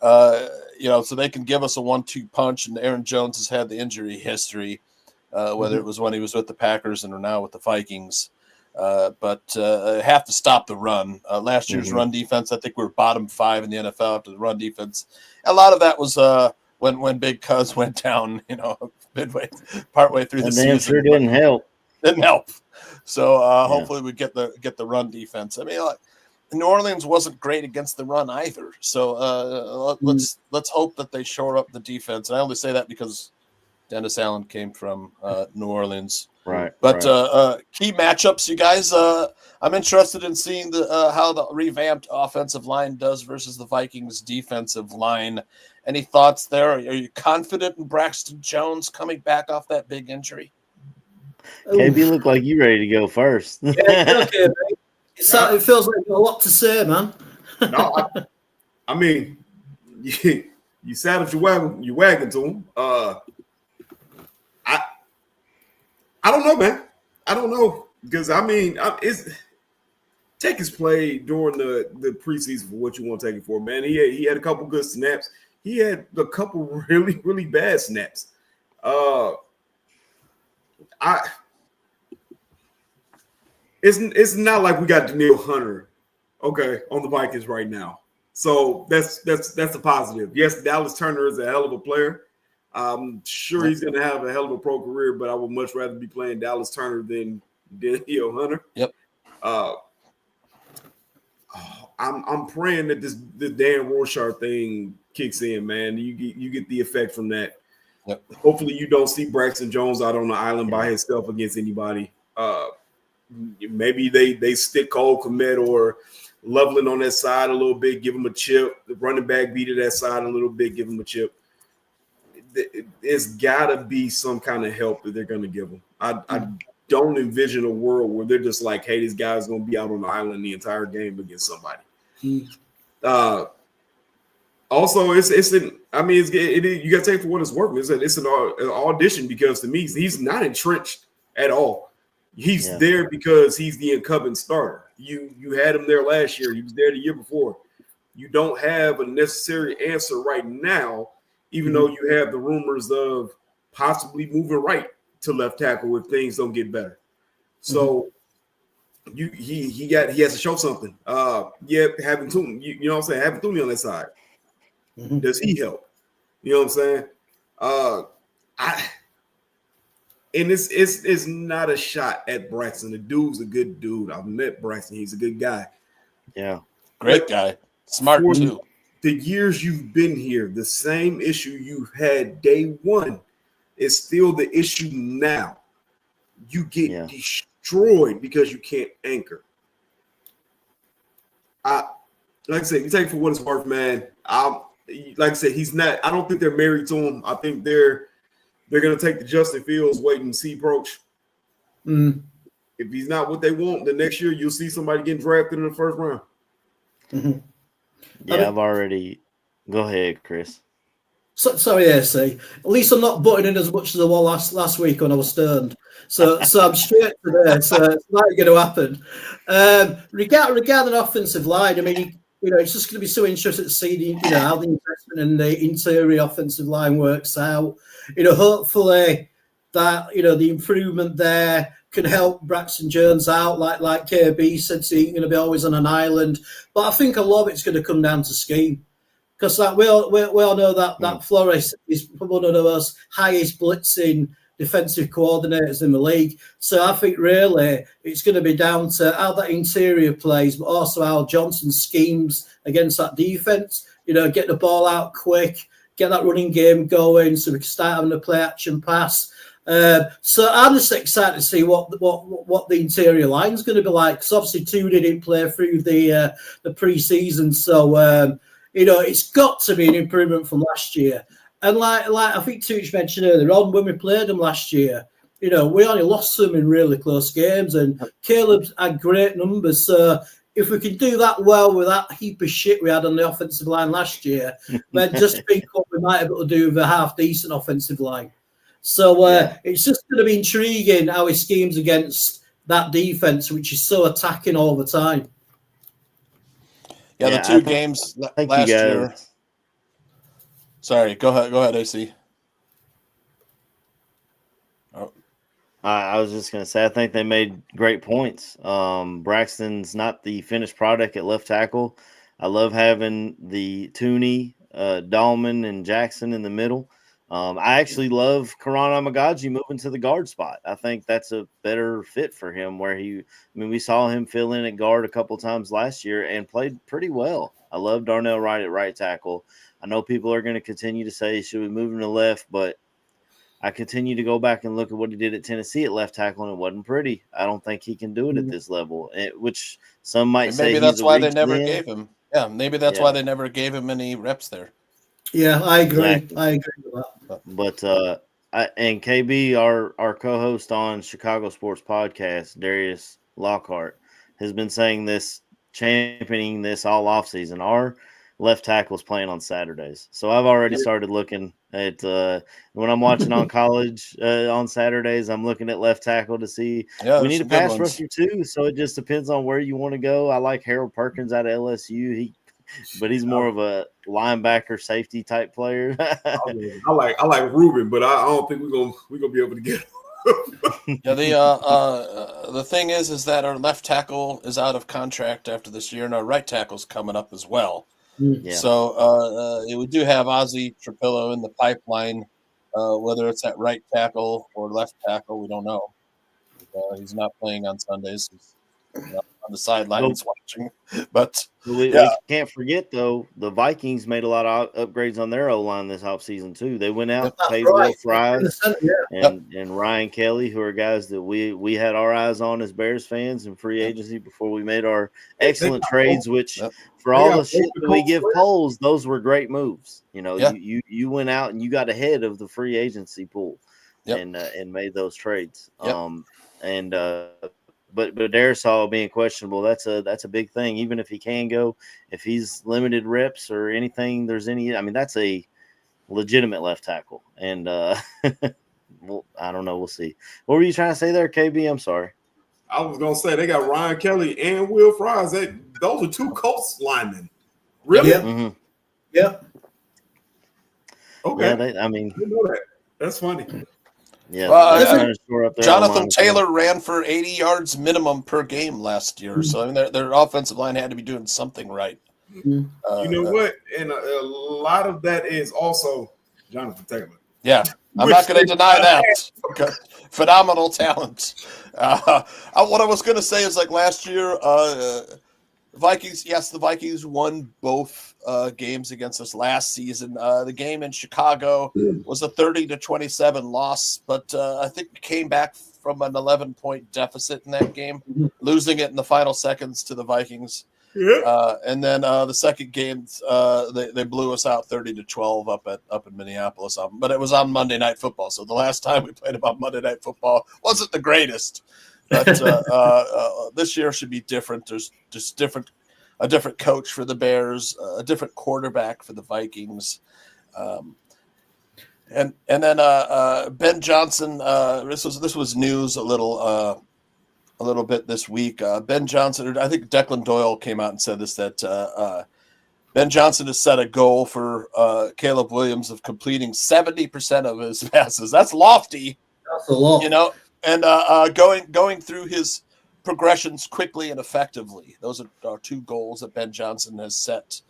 You know, so they can give us a 1-2 punch, and Aaron Jones has had the injury history, whether it was when he was with the Packers and or now with the Vikings. But have to stop the run. Last year's run defense, I think we were bottom 5 in the NFL after the run defense. A lot of that was when Big Cuz went down, you know, partway through the season. Sure didn't help. Didn't help. So hopefully we get the run defense. I mean, New Orleans wasn't great against the run either. So let's hope that they shore up the defense. And I only say that because Dennis Allen came from New Orleans. Right. But key matchups, you guys. I'm interested in seeing how the revamped offensive line does versus the Vikings defensive line. Any thoughts there? Are you confident in Braxton Jones coming back off that big injury? KB, look like you ready to go first. Yeah, okay, mate. It feels like a lot to say, man. No, I mean, you saddled your wagon to him. I don't know, man. I don't know because I mean, take his play during the preseason for what you want to take it for, man. He had a couple good snaps. He had a couple really, really bad snaps. It's not like we got Danielle Hunter, okay, on the Vikings right now. So that's a positive. Yes, Dallas Turner is a hell of a player. I'm sure he's going to have a hell of a pro career, but I would much rather be playing Dallas Turner than Danielle Hunter. Yep. I'm praying that the Dan Rorschach thing kicks in, man. You get the effect from that. Yep. Hopefully you don't see Braxton Jones out on the island by himself against anybody. Maybe they stick Cole Kmet or Loveland on that side a little bit, give him a chip. The running back beat to that side a little bit, give him a chip. It's got to be some kind of help that they're going to give him. I don't envision a world where they're just like, hey, this guy's going to be out on the island the entire game against somebody. Also, you got to take it for what it's worth. It's an audition because to me, he's not entrenched at all. He's there because he's the incumbent starter. You had him there last year. He was there the year before. You don't have a necessary answer right now, even though you have the rumors of possibly moving right to left tackle if things don't get better. So he has to show something. Having Tooney, you know what I'm saying? Having Tooney on that side. Does he help? You know what I'm saying? It's not a shot at Braxton. The dude's a good dude. I've met Braxton. He's a good guy. Yeah. Great guy. Smart too. The years you've been here, the same issue you had day one is still the issue now. You get destroyed because you can't anchor. Like I said, you take it for what it's worth, man. Like I said, he's not. I don't think they're married to him. I think they're going to take the Justin Fields wait and see approach. If he's not what they want, the next year you'll see somebody getting drafted in the first round. Yeah, I've already. Go ahead, Chris. Sorry, AC. At least I'm not butting in as much as I was last week when I was stoned. So I'm straight to there. So it's not going to happen. Regarding offensive line, I mean, it's just going to be so interesting to see how the investment in the interior offensive line works out. Hopefully that the improvement there can help Braxton Jones out, like KB said, so he's going to be always on an island. But I think a lot of it's going to come down to scheme. Because we all know that Flores is one of the most highest blitzing defensive coordinators in the league. So I think really it's going to be down to how that interior plays, but also how Johnson schemes against that defense. Get the ball out quick, get that running game going so we can start having a play action pass. So I'm just excited to see what the interior line is going to be like. Because obviously Tooney didn't play through the preseason, so it's got to be an improvement from last year. And like I think Tooch mentioned earlier on, when we played them last year, we only lost them in really close games, and Caleb's had great numbers. So if we could do that well with that heap of shit we had on the offensive line last year, then just think what we might be able to do with a half decent offensive line. So it's just going to be intriguing how he schemes against that defense, which is so attacking all the time. Yeah, the two games last year. Sorry, go ahead, AC. Oh. I was just going to say, I think they made great points. Braxton's not the finished product at left tackle. I love having the Tooney, Dahlman, and Jackson in the middle. I actually love Karan Amagaji moving to the guard spot. I think that's a better fit for him we saw him fill in at guard a couple times last year and played pretty well. I love Darnell Wright at right tackle. I know people are going to continue to say, should we move him to left? But I continue to go back and look at what he did at Tennessee at left tackle, and it wasn't pretty. I don't think he can do it at this level, which some might say maybe that's why they never gave him. Yeah, maybe that's why they never gave him any reps there. Yeah, I agree. Exactly. I agree with that. But and KB, our co-host on Chicago Sports Podcast, Darius Lockhart, has been saying this, championing this all offseason. Our left tackle is playing on Saturdays, so I've already started looking at when I'm watching on college on Saturdays. I'm looking at left tackle to see. We need a pass rusher too, so it just depends on where you want to go. I like Harold Perkins out of LSU. But he's more of a linebacker safety type player. I like Ruben, but I don't think we're gonna be able to get him. Yeah, the thing is that our left tackle is out of contract after this year, and our right tackle's coming up as well. Yeah. So we do have Ozzie Trapillo in the pipeline. Whether it's at right tackle or left tackle, we don't know. He's not playing on Sundays. He's on the sidelines watching, but we can't forget though the Vikings made a lot of upgrades on their O-line this offseason too. They went out, paid Will Fries and Ryan Kelly, who are guys that we had our eyes on as Bears fans in free agency before we made our excellent trades. Which for all the shit that we give polls, those were great moves. You went out and you got ahead of the free agency pool and made those trades. But Darisaw being questionable, that's a big thing. Even if he can go, if he's limited reps or anything, that's a legitimate left tackle. And well, I don't know. We'll see. What were you trying to say there, KB? I'm sorry. I was gonna say they got Ryan Kelly and Will Fries. Those are two Colts linemen. Really? Yep. Mm-hmm. Yep. Okay. Yeah, I know that. That's funny. Yeah, Jonathan Taylor ran for 80 yards minimum per game last year, so their offensive line had to be doing something right. You know what? And a lot of that is also Jonathan Taylor. Yeah, I'm not going to deny that. Okay. Phenomenal talent. What I was going to say is like last year, Vikings. Yes, the Vikings won both games against us last season. The game in Chicago was a 30-27 loss, but I think we came back from an 11-point deficit in that game, losing it in the final seconds to the Vikings. Yeah. And then the second game, they blew us out 30-12 up in Minneapolis. But it was on Monday Night Football, so the last time we played about Monday Night Football wasn't the greatest. But this year should be different. There's just a different coach for the Bears, a different quarterback for the Vikings, and then Ben Johnson. This was news a little bit this week. Ben Johnson, I think Declan Doyle came out and said this, that Ben Johnson has set a goal for Caleb Williams of completing 70% of his passes. That's lofty. That's a lot. And going through his progressions quickly and effectively. Those are two goals that Ben Johnson has set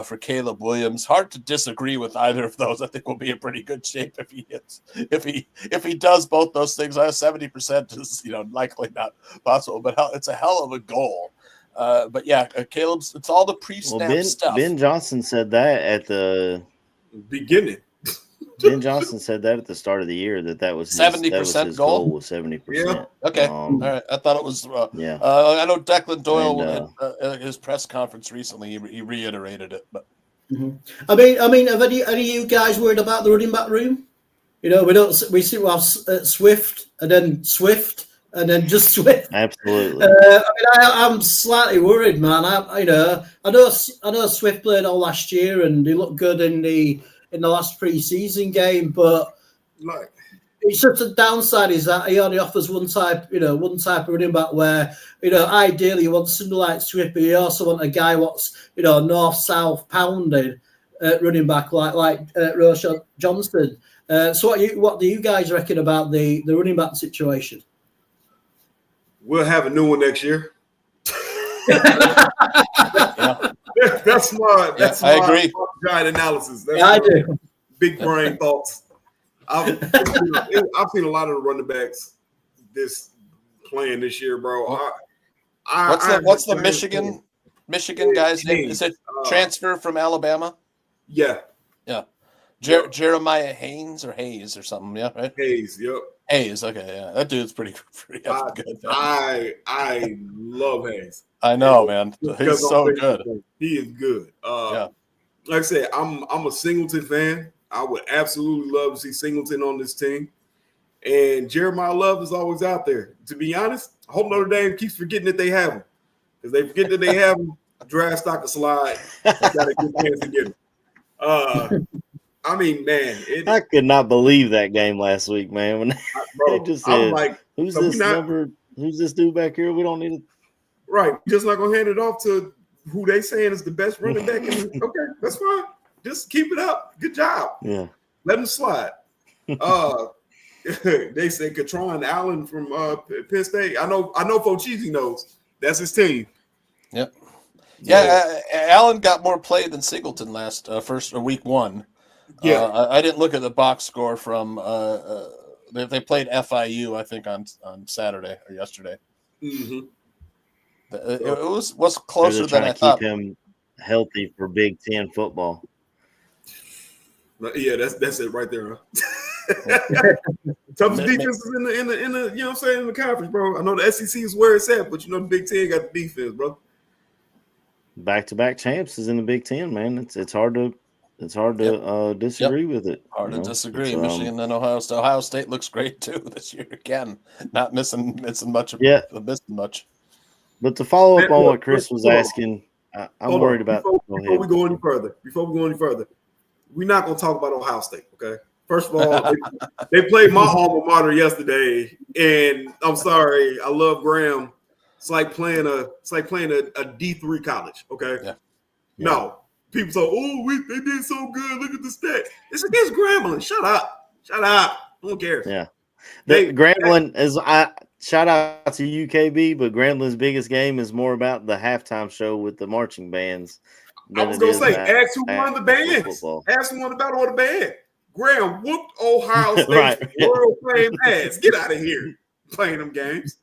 for Caleb Williams. Hard to disagree with either of those. I think we'll be in pretty good shape if he does both those things. 70% is likely not possible, but it's a hell of a goal. But yeah, Caleb's, it's all the pre-snap stuff. Ben Johnson said that at the beginning. Ben Johnson said that at the start of the year that was 70% goal was 70%. Yeah. Okay. All right. I thought it was. I know Declan Doyle at his press conference recently he reiterated it, but. Mm-hmm. I mean, have any of you guys worried about the running back room? We see Swift and then Swift and then just Swift. Absolutely. I'm slightly worried, man. I know Swift played all last year and he looked good in the last preseason game, but Like, it's just a downside is that he only offers one type of running back where, ideally you want somebody like Swift, but you also want a guy what's, north-south pounding running back like Roshan Johnson. So what do you guys reckon about the running back situation? we'll have a new one next year. That's my I agree. giant analysis. That's I my do. big brain thoughts. I've seen a lot of the running backs playing this year, bro. What's the Michigan guy's name? Is it transfer from Alabama? Yeah. Jeremiah Haynes or Hayes or something. Yeah, right. Hayes. Yep. Hayes. Okay, yeah, that dude's pretty good. I love Hayes. I know, man. He's so good. He is good. Like I said, I'm a Singleton fan. I would absolutely love to see Singleton on this team. And Jeremiah Love is always out there. To be honest, I hope Notre Dame keeps forgetting that they have him. Because they forget that they have him, draft stock will slide. Got a good chance to get him. I mean, man. I could not believe that game last week, man. When they just said, like, who's this dude back here? We don't need it. Right. Just not going to hand it off to who they saying is the best running back. Okay, that's fine. Just keep it up. Good job. Yeah. Let him slide. They said Katron Allen from Penn State. I know Focheesy knows. That's his team. Yep. Yeah, Allen got more play than Singleton week one. Yeah. I didn't look at the box score from they played FIU, I think, on Saturday or yesterday. Mm-hmm. It was closer than I thought. Keep him healthy for Big Ten football. Yeah, that's it right there. Toughest defenses in the you know what I'm saying, in the conference, bro. I know the SEC is where it's at, but the Big Ten got the defense, bro. Back-to-back champs is in the Big Ten, man. It's hard to disagree with it. Hard to disagree. Michigan and Ohio State. Ohio State looks great too this year again. Not missing much. Missing much. But to follow up on what Chris was asking, I'm worried about. Before we go any further, we're not going to talk about Ohio State, okay? First of all, they played my alma mater yesterday, and I'm sorry, I love Graham. It's like playing a D3 college, okay? Yeah. No, people say, they did so good. Look at the stats. It's against Grambling. Shut up. I don't care. Yeah. Grambling is shout out to UKB, but Grambling's biggest game is more about the halftime show with the marching bands. I was going to say, ask who won the bands. Ask who won the battle of the band. Graham whooped Ohio State's world playing ass. Get out of here playing them games.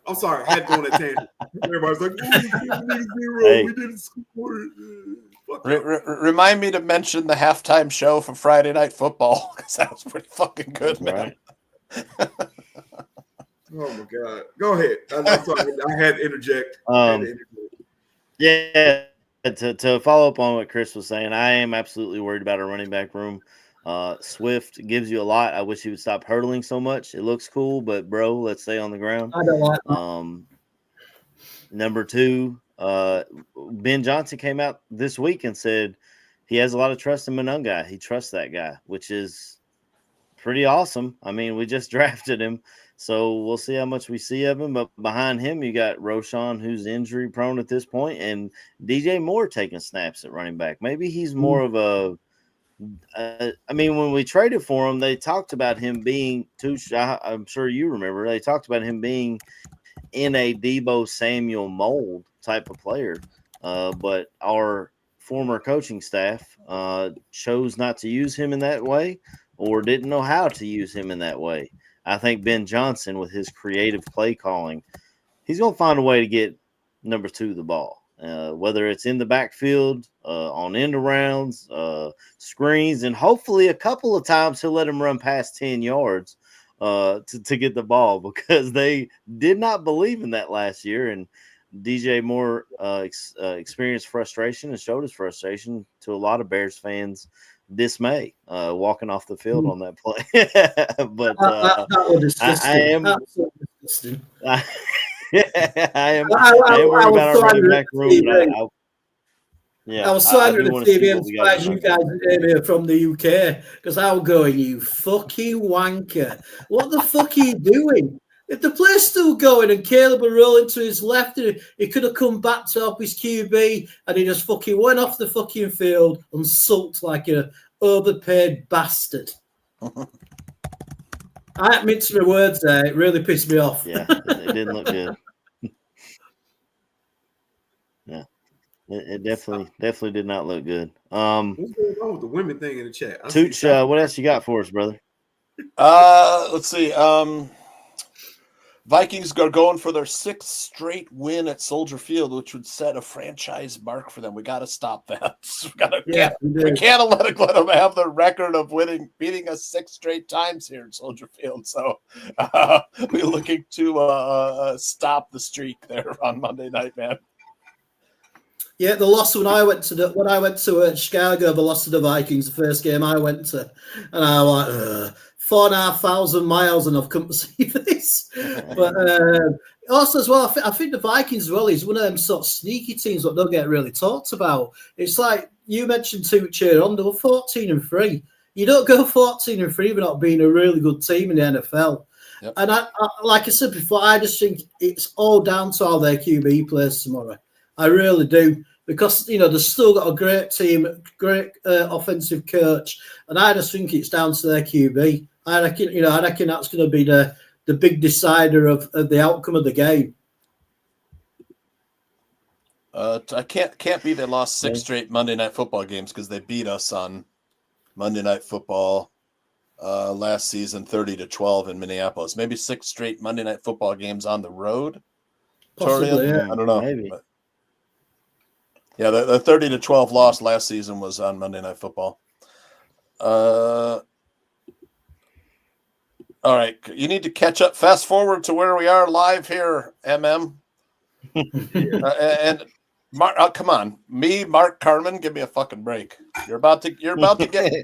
I'm sorry, I had to go on that tangent. Everybody's like, we didn't score. Remind me to mention the halftime show for Friday Night Football because that was pretty fucking good, man. Right. Oh my God! Go ahead. I'm sorry, I had to interject. Yeah. To follow up on what Chris was saying, I am absolutely worried about our running back room. Swift gives you a lot. I wish he would stop hurdling so much. It looks cool, but bro, let's stay on the ground. I don't like that. Number two, Ben Johnson came out this week and said he has a lot of trust in Monungai. He trusts that guy, which is pretty awesome. I mean, we just drafted him, so we'll see how much we see of him. But behind him, you got Roshan, who's injury prone at this point, and DJ Moore taking snaps at running back. Maybe he's more of a when we traded for him, they talked about him being I'm sure you remember, they talked about him being in a Deebo Samuel mold type of player. But our former coaching staff chose not to use him in that way or didn't know how to use him in that way. I think Ben Johnson, with his creative play calling, he's going to find a way to get number two the ball. Whether it's in the backfield, on end arounds, screens, and hopefully a couple of times he'll let him run past 10 yards to get the ball, because they did not believe in that last year. And DJ Moore experienced frustration and showed his frustration to a lot of Bears fans' dismay walking off the field on that play. But that was I am Austin. I am worried about our running back room. I was so angry do to wanna see see him what we got surprise you guys here from the UK because I was going, you fucking wanker. What the fuck are you doing? If the play's still going and Caleb were rolling to his left, he could have come back to help his QB and he just fucking went off the fucking field and sulked like a overpaid bastard. I minced my words there. It really pissed me off. Yeah, it didn't look good. Yeah, it definitely did not look good. What's going on with the women thing in the chat? Tooch, what else you got for us, brother? Let's see. Vikings are going for their 6th straight win at Soldier Field, which would set a franchise mark for them. We got to stop that. We can't let them have the record of beating us 6 straight times here at Soldier Field. So we're looking to stop the streak there on Monday night, man. Yeah, the loss when I went to Chicago, the loss to the Vikings, the first game I went to, and I was like, 4,500 miles, and I've come to see this. But also as well, I think the Vikings as well is one of them sort of sneaky teams that don't get really talked about. It's like you mentioned two cheer on, they were 14-3. You don't go 14-3 without being a really good team in the NFL. Yep. And I like I said before, I just think it's all down to how their QB plays tomorrow. I really do, because they've still got a great team, great offensive coach, and I just think it's down to their QB. I reckon that's going to be the big decider of the outcome of the game. I can't be they lost 6 straight Monday Night Football games because they beat us on Monday Night Football last season 30-12 in Minneapolis. Maybe 6 straight Monday Night Football games on the road. Possibly, yeah. I don't know. Maybe. But, yeah, the 30-12 loss last season was on Monday Night Football. All right, you need to catch up. Fast forward to where we are live here, MM. And Mark, come on, Mark Carmen, give me a fucking break. You're about to get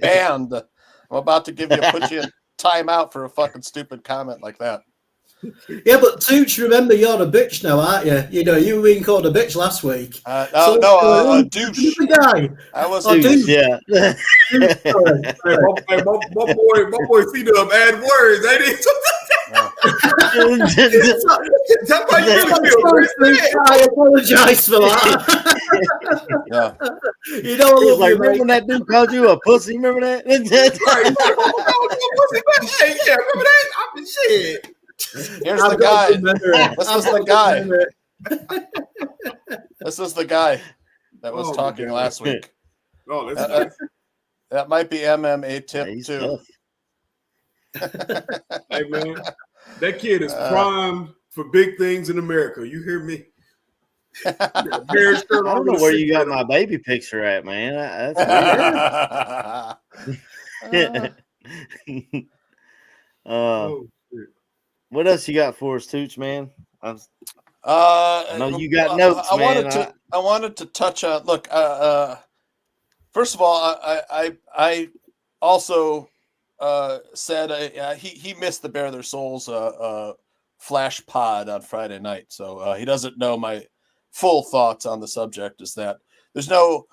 banned. I'm about to put you in timeout for a fucking stupid comment like that. Yeah, but Tooch, remember you're a bitch now, aren't you? You were being called a bitch last week. A douche. Guy. I was a douche. Yeah. Hey, my boy C-Dub add words, ain't he? That's why you really feel. I apologize for that. Yeah. You know, remember when that dude called you a pussy? Remember that? Hey, yeah, remember that? I'm shit. Here's the guy. This is the guy. This is the guy that was talking last week. Oh, that might be MMA tip too. Hey man, that kid is primed for big things in America. You hear me? I don't know where you got my baby picture at, man. That's weird. What else you got for us, Tooch, man? I know you got notes, I man. wanted to touch on. Look, first of all, I also said he missed the Bare Their Souls flash pod on Friday night, so he doesn't know my full thoughts on the subject. Is that there's no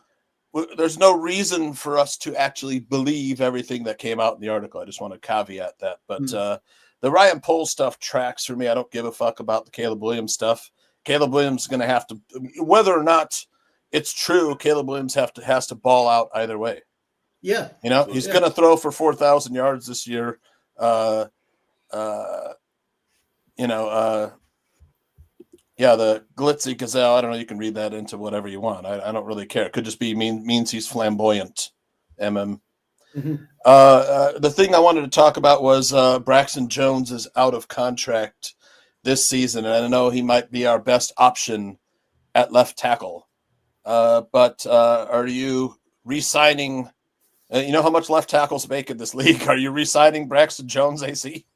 reason for us to actually believe everything that came out in the article. I just want to caveat that, but. The Ryan Poles stuff tracks for me. I don't give a fuck about the Caleb Williams stuff. Caleb Williams is going to have to, whether or not it's true, Caleb Williams has to ball out either way. Yeah. He's going to throw for 4,000 yards this year. The glitzy gazelle, I don't know, you can read that into whatever you want. I don't really care. It could just be means he's flamboyant. Mm-hmm. The thing I wanted to talk about was Braxton Jones is out of contract this season, and I know he might be our best option at left tackle. But are you re-signing? You know how much left tackles make in this league? Are you re-signing Braxton Jones, AC?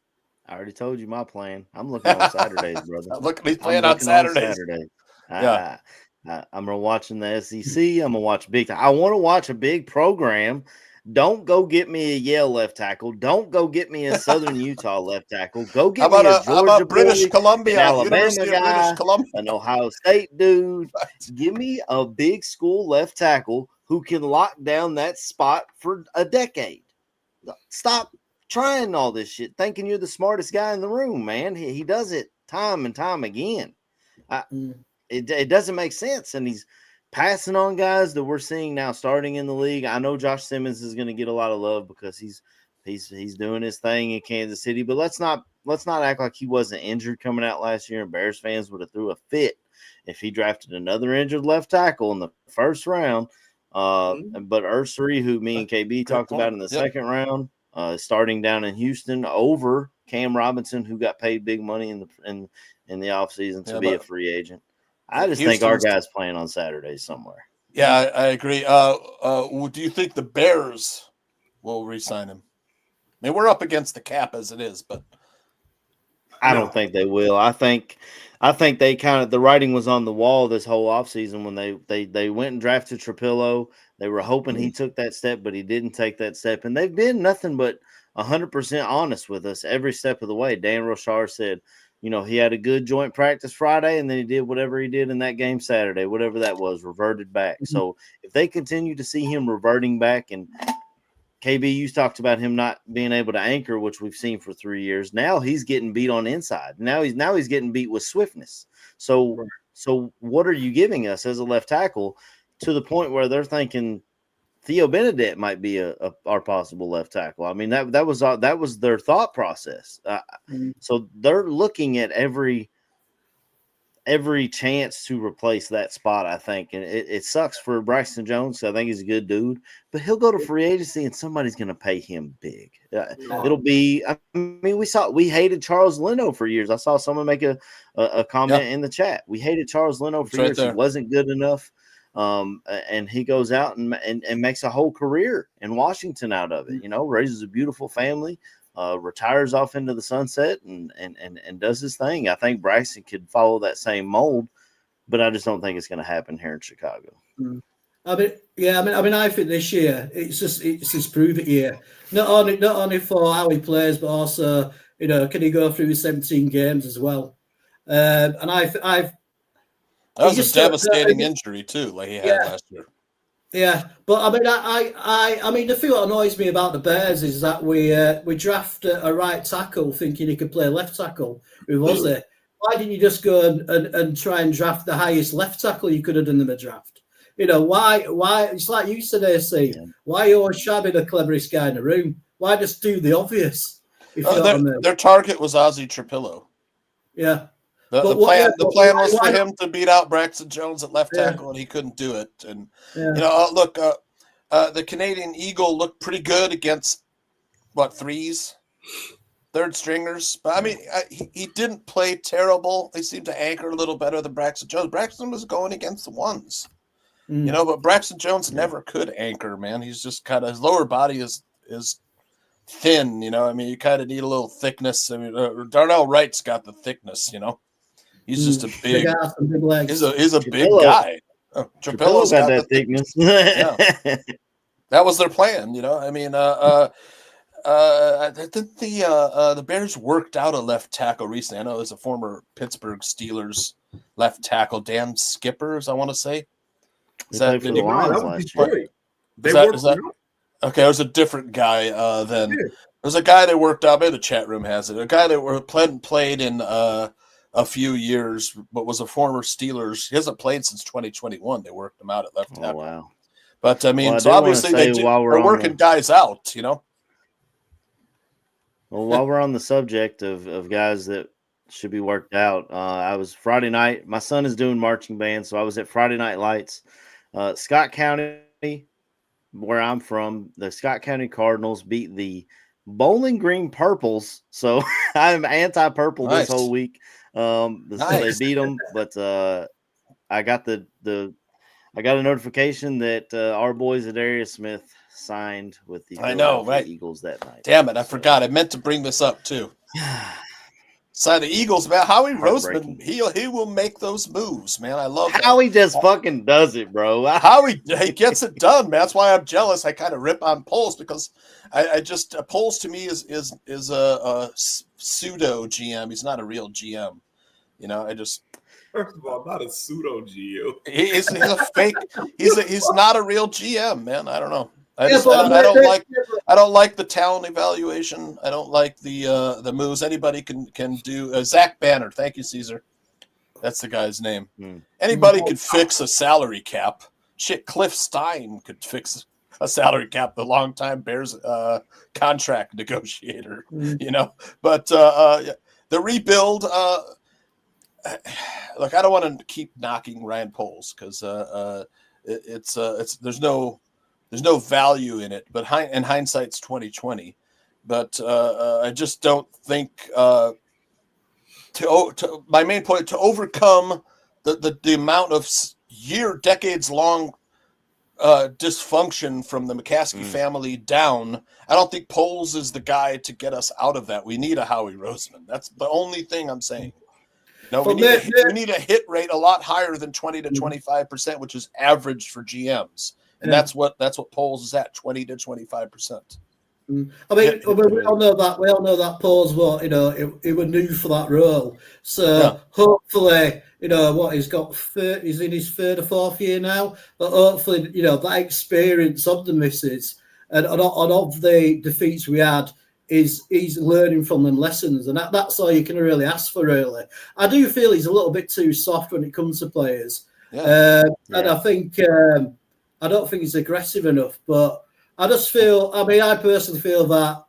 I already told you my plan. I'm looking on Saturdays, brother. He's playing on Saturdays. Yeah. I'm gonna watch in the SEC. I'm gonna watch I want to watch a big program Don't go get me a Yale left tackle. Don't go get me a Southern Utah left tackle. Go How get me a about Georgia British boy, Columbia, an Alabama University of British guy, Columbia? an Ohio State dude. Give me a big school left tackle who can lock down that spot for a decade. Stop trying all this shit, thinking you're the smartest guy in the room, man. He does it time and time again. It doesn't make sense, and he's passing on guys that we're seeing now starting in the league. I know Josh Simmons is going to get a lot of love because he's doing his thing in Kansas City, but let's not act like he wasn't injured coming out last year, and Bears fans would have threw a fit if he drafted another injured left tackle in the first round. But Ursary, who me and KB talked about in the second round, starting down in Houston over Cam Robinson, who got paid big money in the offseason to be a free agent. I just think our guy's playing on Saturdays somewhere. Yeah, I agree. Do you think the Bears will re-sign him? I mean, we're up against the cap as it is, but I don't think they will. I think they kind of, the writing was on the wall this whole offseason when they went and drafted Trapillo. They were hoping he took that step, but he didn't take that step. And they've been nothing but 100% honest with us every step of the way. Dan Rochar said, he had a good joint practice Friday, and then he did whatever he did in that game Saturday, whatever that was, reverted back. So if they continue to see him reverting back, and KB, you talked about him not being able to anchor, which we've seen for 3 years. Now he's getting beat on inside. Now he's getting beat with swiftness. So what are you giving us as a left tackle to the point where they're thinking Theo Benedette might be our possible left tackle? I mean, that was their thought process. So they're looking at every chance to replace that spot, I think. And it sucks for Braxton Jones. I think he's a good dude, but he'll go to free agency and somebody's going to pay him big. It'll be, I mean, we hated Charles Leno for years. I saw someone make a comment in the chat. We hated Charles Leno for years. He wasn't good enough. And he goes out and makes a whole career in Washington out of it, raises a beautiful family, retires off into the sunset and does his thing. I think Braxton could follow that same mold, but I just don't think it's going to happen here in Chicago. I think this year it's his prove it year. Not only for how he plays, but also, can he go through his 17 games as well? And that was a devastating injury too, like he had last year. Yeah, but I mean, the thing that annoys me about the Bears is that we draft a right tackle thinking he could play left tackle. Who was it? Why didn't you just go and try and draft the highest left tackle you could have done in the draft? Why? It's like you said, AC. Why are you always shabbing the cleverest guy in the room? Why just do the obvious? Their target was Ozzie Trapillo. Yeah. The plan was for him to beat out Braxton Jones at left tackle, and he couldn't do it. And look, the Canadian Eagle looked pretty good against third stringers. But I mean, he didn't play terrible. He seemed to anchor a little better than Braxton Jones. Braxton was going against the ones, but Braxton Jones never could anchor. Man, he's just kind of, his lower body is thin. I mean, you kind of need a little thickness. I mean, Darnell Wright's got the thickness. He's just a big legs. He's a big guy. Trapillo's got that thickness. That was their plan, I mean, I think the Bears worked out a left tackle recently. I know there's a former Pittsburgh Steelers left tackle, Dan Skippers, I want to say. Is that okay? It was a different guy than. There's a guy that worked out. Maybe the chat room has it. A guy that played in a few years, but was a former Steelers. He hasn't played since 2021. They worked him out at left tackle. Oh, wow. But, I mean, so obviously they're working guys out, Well, while we're on the subject of guys that should be worked out, I was Friday night. My son is doing marching band, so I was at Friday Night Lights. Scott County, where I'm from, the Scott County Cardinals beat the Bowling Green Purples. So I'm anti-purple this whole week. They beat them, but I got a notification that our boy Zadarius Smith signed with the Eagles that night. Damn it, I forgot. I meant to bring this up too. Side of the Eagles, man. Howie Heartbreaking. Roseman, he will make those moves, man. I love that. Howie just fucking does it, bro. Howie, he gets it done, man. That's why I'm jealous. I kind of rip on Poles because I just Poles to me is a pseudo GM. He's not a real GM. You know, First of all, not a pseudo GM. he's a fake. He's not a real GM, man. I don't know. I don't like the talent evaluation. I don't like the moves. Anybody can do. Zach Banner, thank you, Caesar. That's the guy's name. Anybody could fix a salary cap. Shit, Cliff Stein could fix a salary cap. The longtime Bears contract negotiator, you know. But the rebuild. Look, I don't want to keep knocking Ryan Poles because it's there's no value in it. But in hindsight's 2020. But I just don't think to my main point to overcome the amount of decades long dysfunction from the McCaskey family down. I don't think Poles is the guy to get us out of that. We need a Howie Roseman. That's the only thing I'm saying. No, we need a hit rate a lot higher than 20 to 25%, which is average for GMs, and that's what Poles is at, 20 to 25%. I mean, we all know that. We all know that Poles it was new for that role. So hopefully, he's got. He's in his third or fourth year now. But hopefully, that experience of the misses and of the defeats we had. He's learning from them lessons, and that's all you can really ask for, really. I do feel he's a little bit too soft when it comes to players. And I think I don't think he's aggressive enough, but I just feel, I personally feel that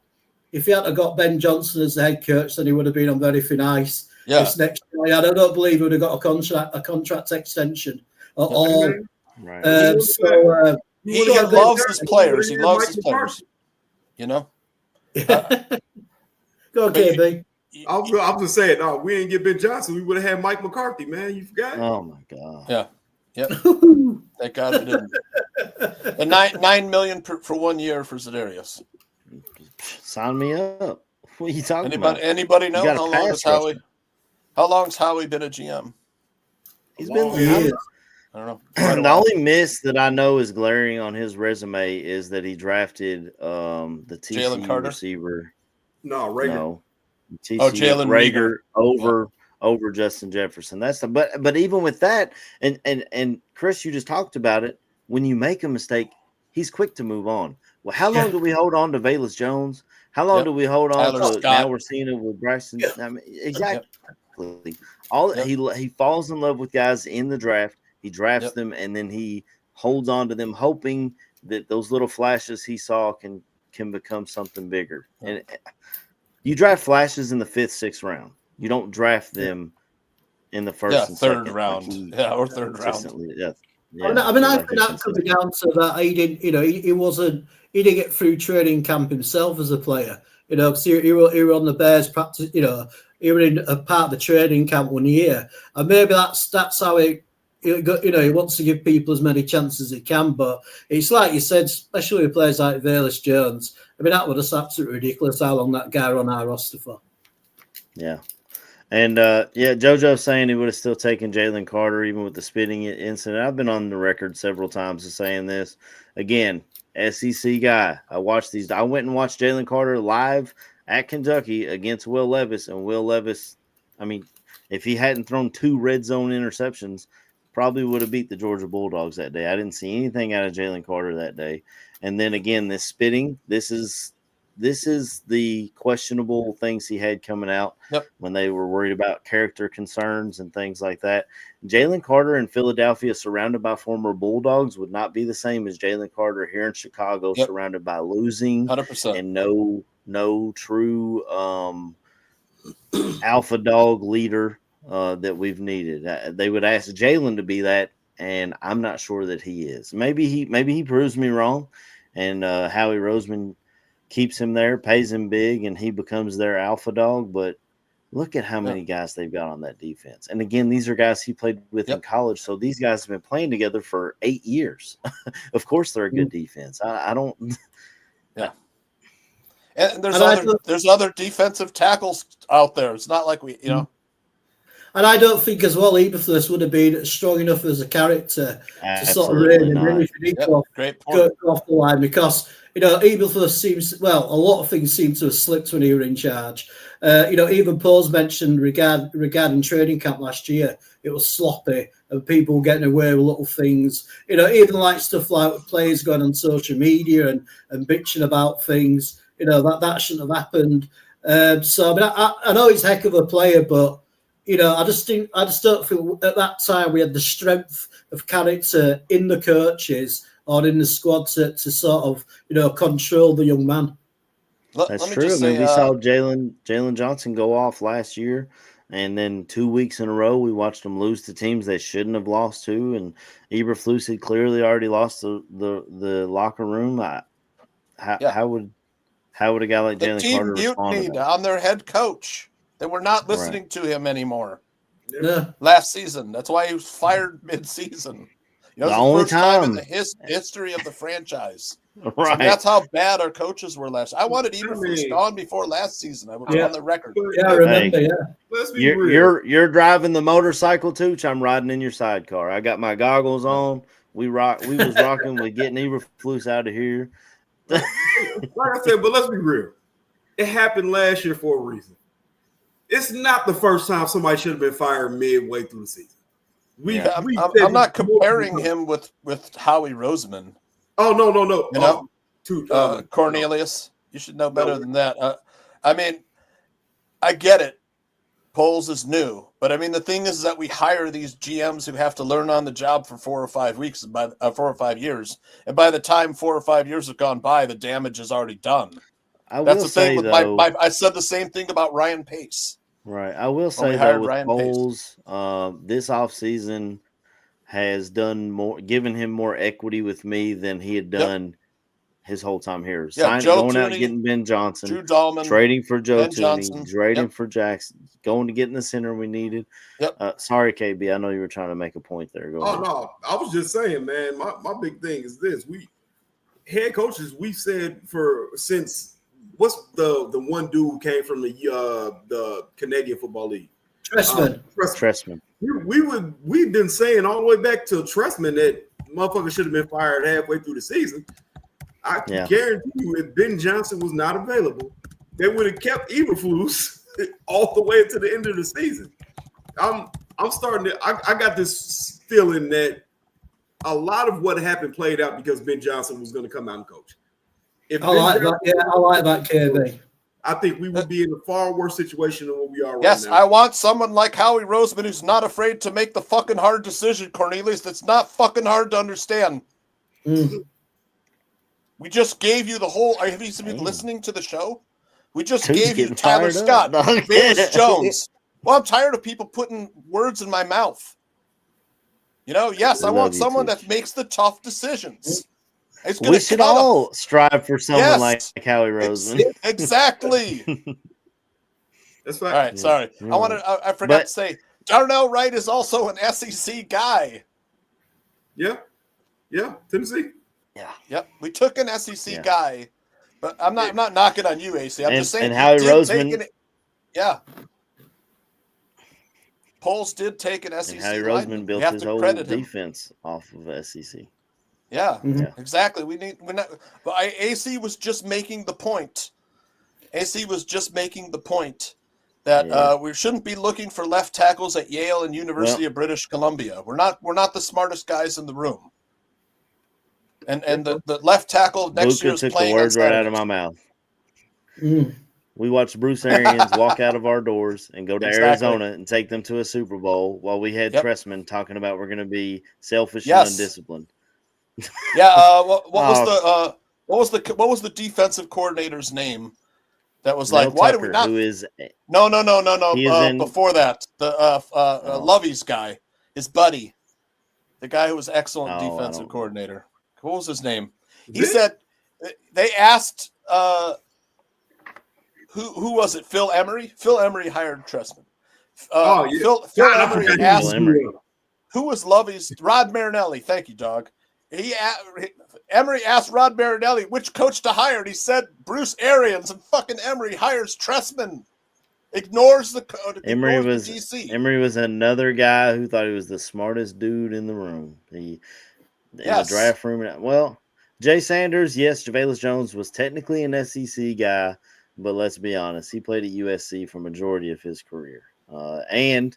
if he had got Ben Johnson as the head coach, then he would have been on very thin ice this next year. I don't believe he would have got a contract extension at all. Right. He loves his players. He loves his players. Go on, KB. I was just saying, no, we didn't get Ben Johnson. We would have had Mike McCarthy, man. You forgot? Oh my God. Yeah. Yep. Thank God we didn't. And $9 million for 1 year for Zedarius. Sign me up. What are you talking about? Anybody know how long's Howie been a GM? He's been years. I don't know. The only miss that I know is glaring on his resume is that he drafted the TCU receiver. No, Rager. No. Jalen Rager over Justin Jefferson. But even with that, and Chris, you just talked about it. When you make a mistake, he's quick to move on. Well, how long do we hold on to Velus Jones? How long do we hold on to Scott? Now we're seeing it with Bryson. I mean, exactly. He falls in love with guys in the draft. He drafts them, and then he holds on to them, hoping that those little flashes he saw can become something bigger. And you draft flashes in the 5th, 6th round. You don't draft them in the 1st and 3rd round. Or 3rd round. I think that could be down to that he didn't. He didn't get through training camp himself as a player. Because he were on the Bears practice. He were in a part of the training camp 1 year, and maybe that's how he wants to give people as many chances as he can. But it's like you said, especially with players like Velus Jones. I mean, that was just absolutely ridiculous how long that guy on our roster for. Yeah. And, JoJo's saying he would have still taken Jalen Carter even with the spitting incident. I've been on the record several times of saying this. Again, SEC guy. I went and watched Jalen Carter live at Kentucky against Will Levis. And Will Levis, I mean, if he hadn't thrown 2 red zone interceptions, probably would have beat the Georgia Bulldogs that day. I didn't see anything out of Jalen Carter that day. And then again, this spitting, this is the questionable things he had coming out when they were worried about character concerns and things like that. Jalen Carter in Philadelphia surrounded by former Bulldogs would not be the same as Jalen Carter here in Chicago surrounded by losing 100%. And no true alpha dog leader that we've needed. They would ask Jalen to be that, and I'm not sure that he is. Maybe he proves me wrong, and Howie Roseman keeps him there, pays him big, and he becomes their alpha dog. But look at how many guys they've got on that defense. And again, these are guys he played with in college, so these guys have been playing together for 8 years. Of course, they're a good defense. I don't. Yeah. And there's other defensive tackles out there. It's not like we, And I don't think as well Eberflus would have been strong enough as a character to sort of Absolutely rein him in if he did go off the line, because Eberflus seems, well, a lot of things seem to have slipped when he were in charge. Even Paul's mentioned regarding training camp last year, it was sloppy and people were getting away with little things. Even like stuff like players going on social media and bitching about things. That shouldn't have happened. So I know he's a heck of a player, but I just don't think at that time we had the strength of character in the coaches or in the squad to sort of control the young man. That's true. We saw Jalen Johnson go off last year, and then 2 weeks in a row we watched them lose to teams they shouldn't have lost to. And Eberflus had clearly already lost the locker room. How would a guy like Jalen Carter respond to that? On their head coach? They were not listening to him anymore. Yeah. Last season, that's why he was fired mid-season. The only time in the history of the franchise. Right. So that's how bad our coaches were last. I wanted Eberflus gone before last season. I was on the record. Yeah, I remember. Let's be real. You're driving the motorcycle too. I'm riding in your sidecar. I got my goggles on. We was rocking with getting Eberflus out of here. Like I said, but let's be real. It happened last year for a reason. It's not the first time somebody should have been fired midway through the season. I'm not comparing him with Howie Roseman. Oh, no. Cornelius, you should know better than that. I get it. Poles is new, but the thing is that we hire these GMs who have to learn on the job for 4 or 5 weeks, 4 or 5 years, and by the time 4 or 5 years have gone by, the damage is already done. That's the thing with I said the same thing about Ryan Pace. Right. I will say though, with Poles, this offseason has given him more equity with me than he had done his whole time here. Going out and getting Ben Johnson, Drew Dahlman, trading for Joe Tooney, Johnson. trading for Jackson, going to getting the center we needed. Sorry, KB. I know you were trying to make a point there. Go ahead. No. I was just saying, man, my big thing is this. We head coaches, we've said since what's the one dude who came from the Canadian Football League? Trestman. We've been saying all the way back to Trestman that motherfucker should have been fired halfway through the season. I can guarantee you, if Ben Johnson was not available, they would have kept Eberflus all the way to the end of the season. I'm starting to. I got this feeling that a lot of what happened played out because Ben Johnson was going to come out and coach. I like that, KB. I think we would be in a far worse situation than what we are right now. Yes, I want someone like Howie Roseman who's not afraid to make the fucking hard decision, Cornelius. That's not fucking hard to understand. We just gave you the whole. Have you been listening to the show? We just gave you Tyler Scott, Bayless Jones. Well, I'm tired of people putting words in my mouth. Yes, I want someone that makes the tough decisions. We should all strive for someone like Howie Roseman. Exactly. That's right. All right, sorry. I forgot to say, Darnell Wright is also an SEC guy. Yeah, Tennessee. Yeah. Yep. We took an SEC guy, but I'm not knocking on you, AC. I'm just saying. And Howie Roseman. Poles did take an SEC. And Howie Roseman built his whole defense off of SEC. Yeah, exactly. But AC was just making the point. AC was just making the point that we shouldn't be looking for left tackles at Yale and University of British Columbia. We're not the smartest guys in the room. And the left tackle next year is took playing. The words right out of my mouth. We watched Bruce Arians walk out of our doors and go to Arizona and take them to a Super Bowl while we had Trestman talking about we're going to be selfish and undisciplined. Yeah. What was the defensive coordinator's name? That was Mel like, why Tucker, do we not? Who is no. Before that, the Lovey's guy, his buddy, the guy who was excellent defensive coordinator. What was his name? He said they asked who was it? Phil Emery. Phil Emery hired Trestman. Phil Emery asked who was Lovey's. Rod Marinelli. Thank you, dog. Emery asked Rod Marinelli which coach to hire, and he said Bruce Arians, and fucking Emery hires Tressman. Ignores the code. Emery Ignores was the GC. Emery was another guy who thought he was the smartest dude in the room. In the draft room. Well, Jay Sanders, yes, Javalis Jones was technically an SEC guy, but let's be honest, he played at USC for majority of his career. And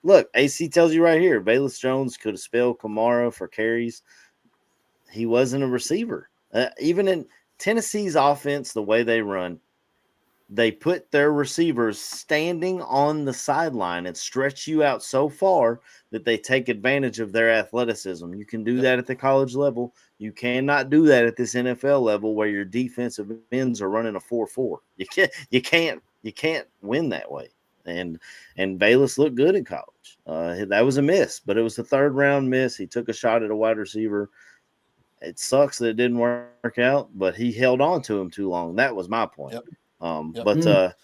look, AC tells you right here, Bayless Jones could have spelled Kamara for carries. He wasn't a receiver. Even in Tennessee's offense, the way they run, they put their receivers standing on the sideline and stretch you out so far that they take advantage of their athleticism. You can do that at the college level. You cannot do that at this NFL level where your defensive ends are running a 4-4. You can't win that way. And Bayless looked good in college. That was a miss, but it was the 3rd round miss. He took a shot at a wide receiver. It sucks that it didn't work out, but he held on to him too long. That was my point. But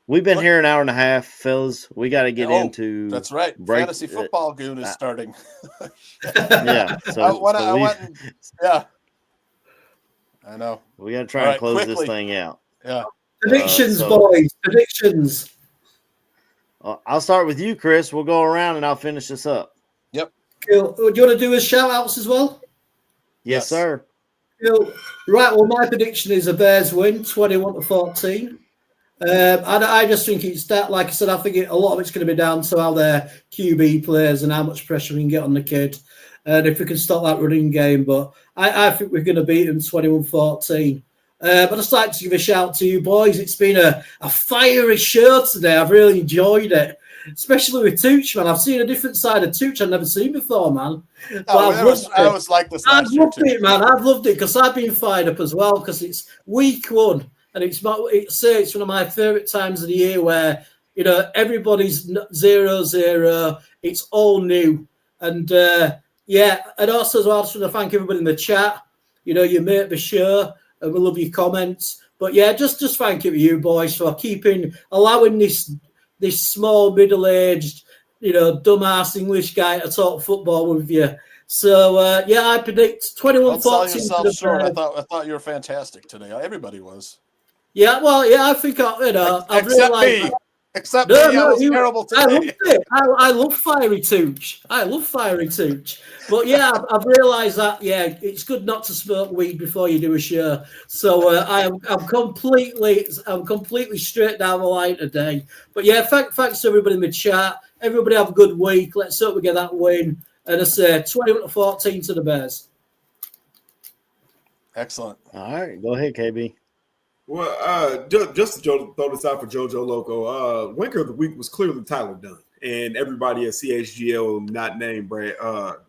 we've been here an hour and a half, fellas. We got to get into. That's right. Fantasy football goon is starting. Yeah. So I know. We got to try and close this thing out. Yeah. Predictions, boys. Predictions. I'll start with you, Chris. We'll go around and I'll finish this up. Yep. Cool. Do you want to do a shout outs as well? Yes, sir. Cool. Right. Well, my prediction is a Bears win, 21-14. I just think it's that. Like I said, I think a lot of it's going to be down to how their QB plays and how much pressure we can get on the kid, and if we can stop that running game. But I think we're going to beat them 21-14. But I'd just like to give a shout to you boys. It's been a fiery show today. I've really enjoyed it, especially with Tooch, man. I've seen a different side of Tooch I've never seen before, man. I was like this last I've loved it, man. I've loved it because I've been fired up as well because it's week 1 and it's one of my favourite times of the year where, you know, everybody's 0-0. It's all new. And, and also as well, I just want to thank everybody in the chat. You know, you make the show. And we love your comments. But yeah, just thank you boys for allowing this small, middle-aged, you know, dumbass English guy to talk football with you. So I predict 21-14. Don't sell yourself short. I thought you were fantastic today. Everybody was. Yeah, well, yeah, I think I've realized me. Except me, I was terrible today. I loved it. I love fiery Tooch. But yeah, I've realised that it's good not to smoke weed before you do a show. So I'm completely straight down the line today. But yeah, thanks to everybody in the chat. Everybody have a good week. Let's hope we get that win. And I say 21-14 to the Bears. Excellent. All right, go ahead, KB. Well, just to throw this out for JoJo Loco, Winker of the Week was clearly Tyler Dunn, and everybody at CHGL not named Greg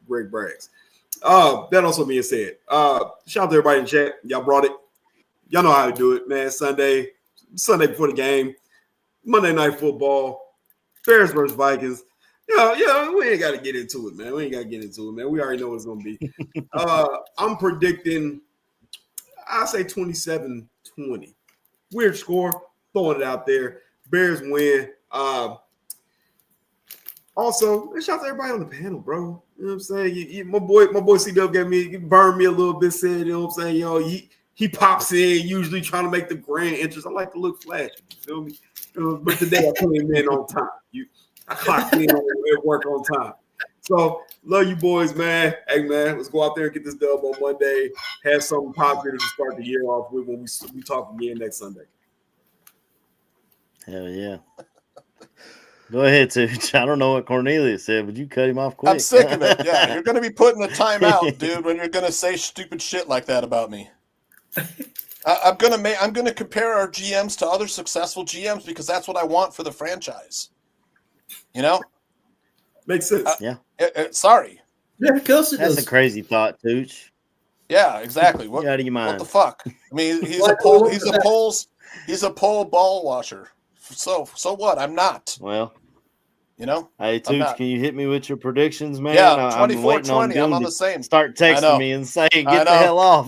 Braggs. That also being said, shout out to everybody in chat. Y'all brought it. Y'all know how to do it, man. Sunday before the game, Monday Night Football, Bears versus Vikings. Yeah, we ain't got to get into it, man. We already know what it's going to be. I'm predicting, I'll say 27-20. Weird score, throwing it out there. Bears win. Also, shout out to everybody on the panel, bro. You know what I'm saying? My boy C-Dub burned me a little bit, said, you know what I'm saying? You know, he pops in, usually trying to make the grand entrance. I like to look flashy, you feel me? But today I came in on time. I clocked in at work on time. So, love you boys, man. Hey, man, let's go out there and get this dub on Monday. Have something positive to start the year off with when we talk again next Sunday. Hell yeah. Go ahead, Tooch. I don't know what Cornelius said, but you cut him off quick. I'm sick of it. Yeah, you're going to be putting a timeout, dude, when you're going to say stupid shit like that about me. I'm going to compare our GMs to other successful GMs because that's what I want for the franchise. You know? Makes sense. Yeah. Sorry. Yeah, of course it That's does. a crazy thought, Tooch. Yeah, exactly. What, out of your mind. What the fuck? I mean, he's a pole ball washer. So what? I'm not. Well, you know. Hey, Tooch, can you hit me with your predictions, man? Yeah, 24-20. I'm on the same. Start texting me and saying, "Get the hell off."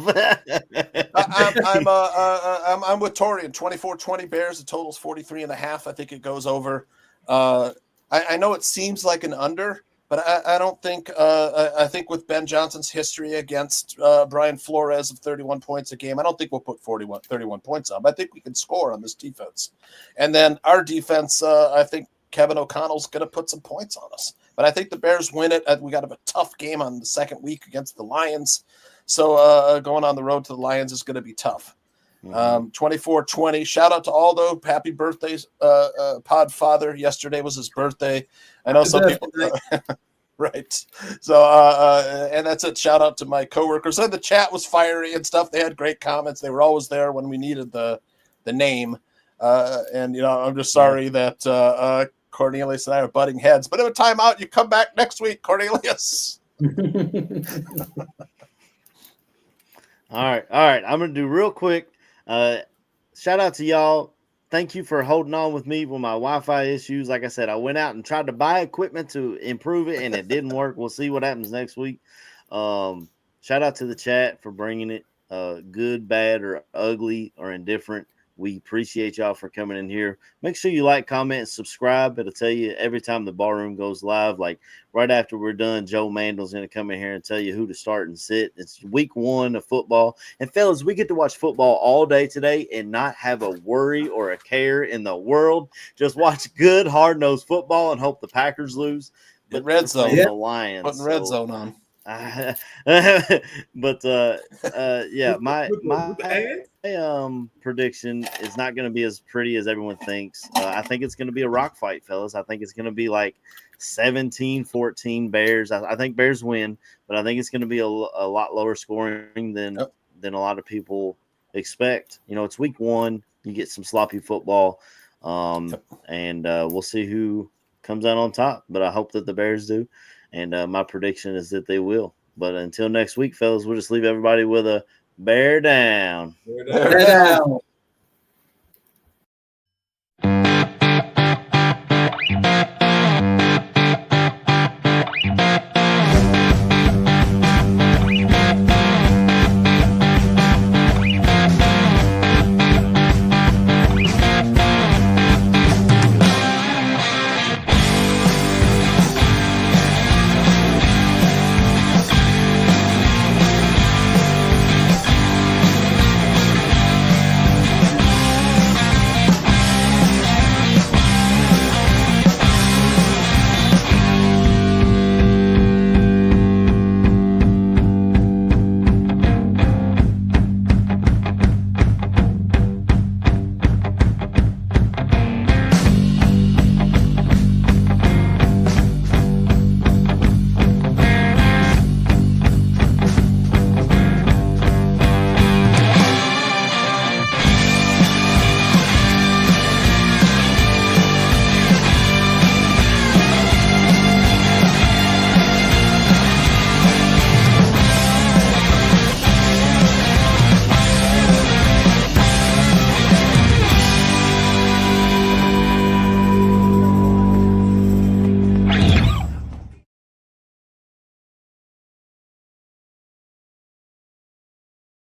I'm with Torian. 24-20 Bears. The total's 43.5. I think it goes over. I know it seems like an under, But I don't think I think with Ben Johnson's history against Brian Flores of 31 points a game, I don't think we'll put 31 points on. But I think we can score on this defense. And then our defense, I think Kevin O'Connell's going to put some points on us. But I think the Bears win it. We got a tough game on the second week against the Lions. So going on the road to the Lions is going to be tough. 24-20. Shout out to Aldo. Happy birthday, Pod Father. Yesterday was his birthday. I know some people. Right. So, and that's it. Shout out to my coworkers. And the chat was fiery and stuff. They had great comments. They were always there when we needed the name. And, I'm just sorry that Cornelius and I are butting heads. But in a timeout, you come back next week, Cornelius. All right. I'm going to do real quick. Shout out to y'all. Thank you for holding on with me with my Wi-Fi issues. Like I said, I went out and tried to buy equipment to improve it, and it didn't work. We'll see what happens next week. Shout out to the chat for bringing it. Good, bad, or ugly, or indifferent. We appreciate y'all for coming in here. Make sure you like, comment, and subscribe. It'll tell you every time the ballroom goes live. Like right after we're done, Joe Mandel's going to come in here and tell you who to start and sit. It's week 1 of football. And fellas, we get to watch football all day today and not have a worry or a care in the world. Just watch good, hard-nosed football and hope the Packers lose. But red zone. The Lions. Putting red zone on. But yeah, my prediction is not going to be as pretty as everyone thinks. I think it's going to be a rock fight, fellas. I think it's going to be like 17-14 Bears. I think Bears win, but I think it's going to be a lot lower scoring than a lot of people expect. It's week 1. You get some sloppy football, and we'll see who comes out on top. But I hope that the Bears do. And my prediction is that they will. But until next week, fellas, we'll just leave everybody with a bear down. Bear down.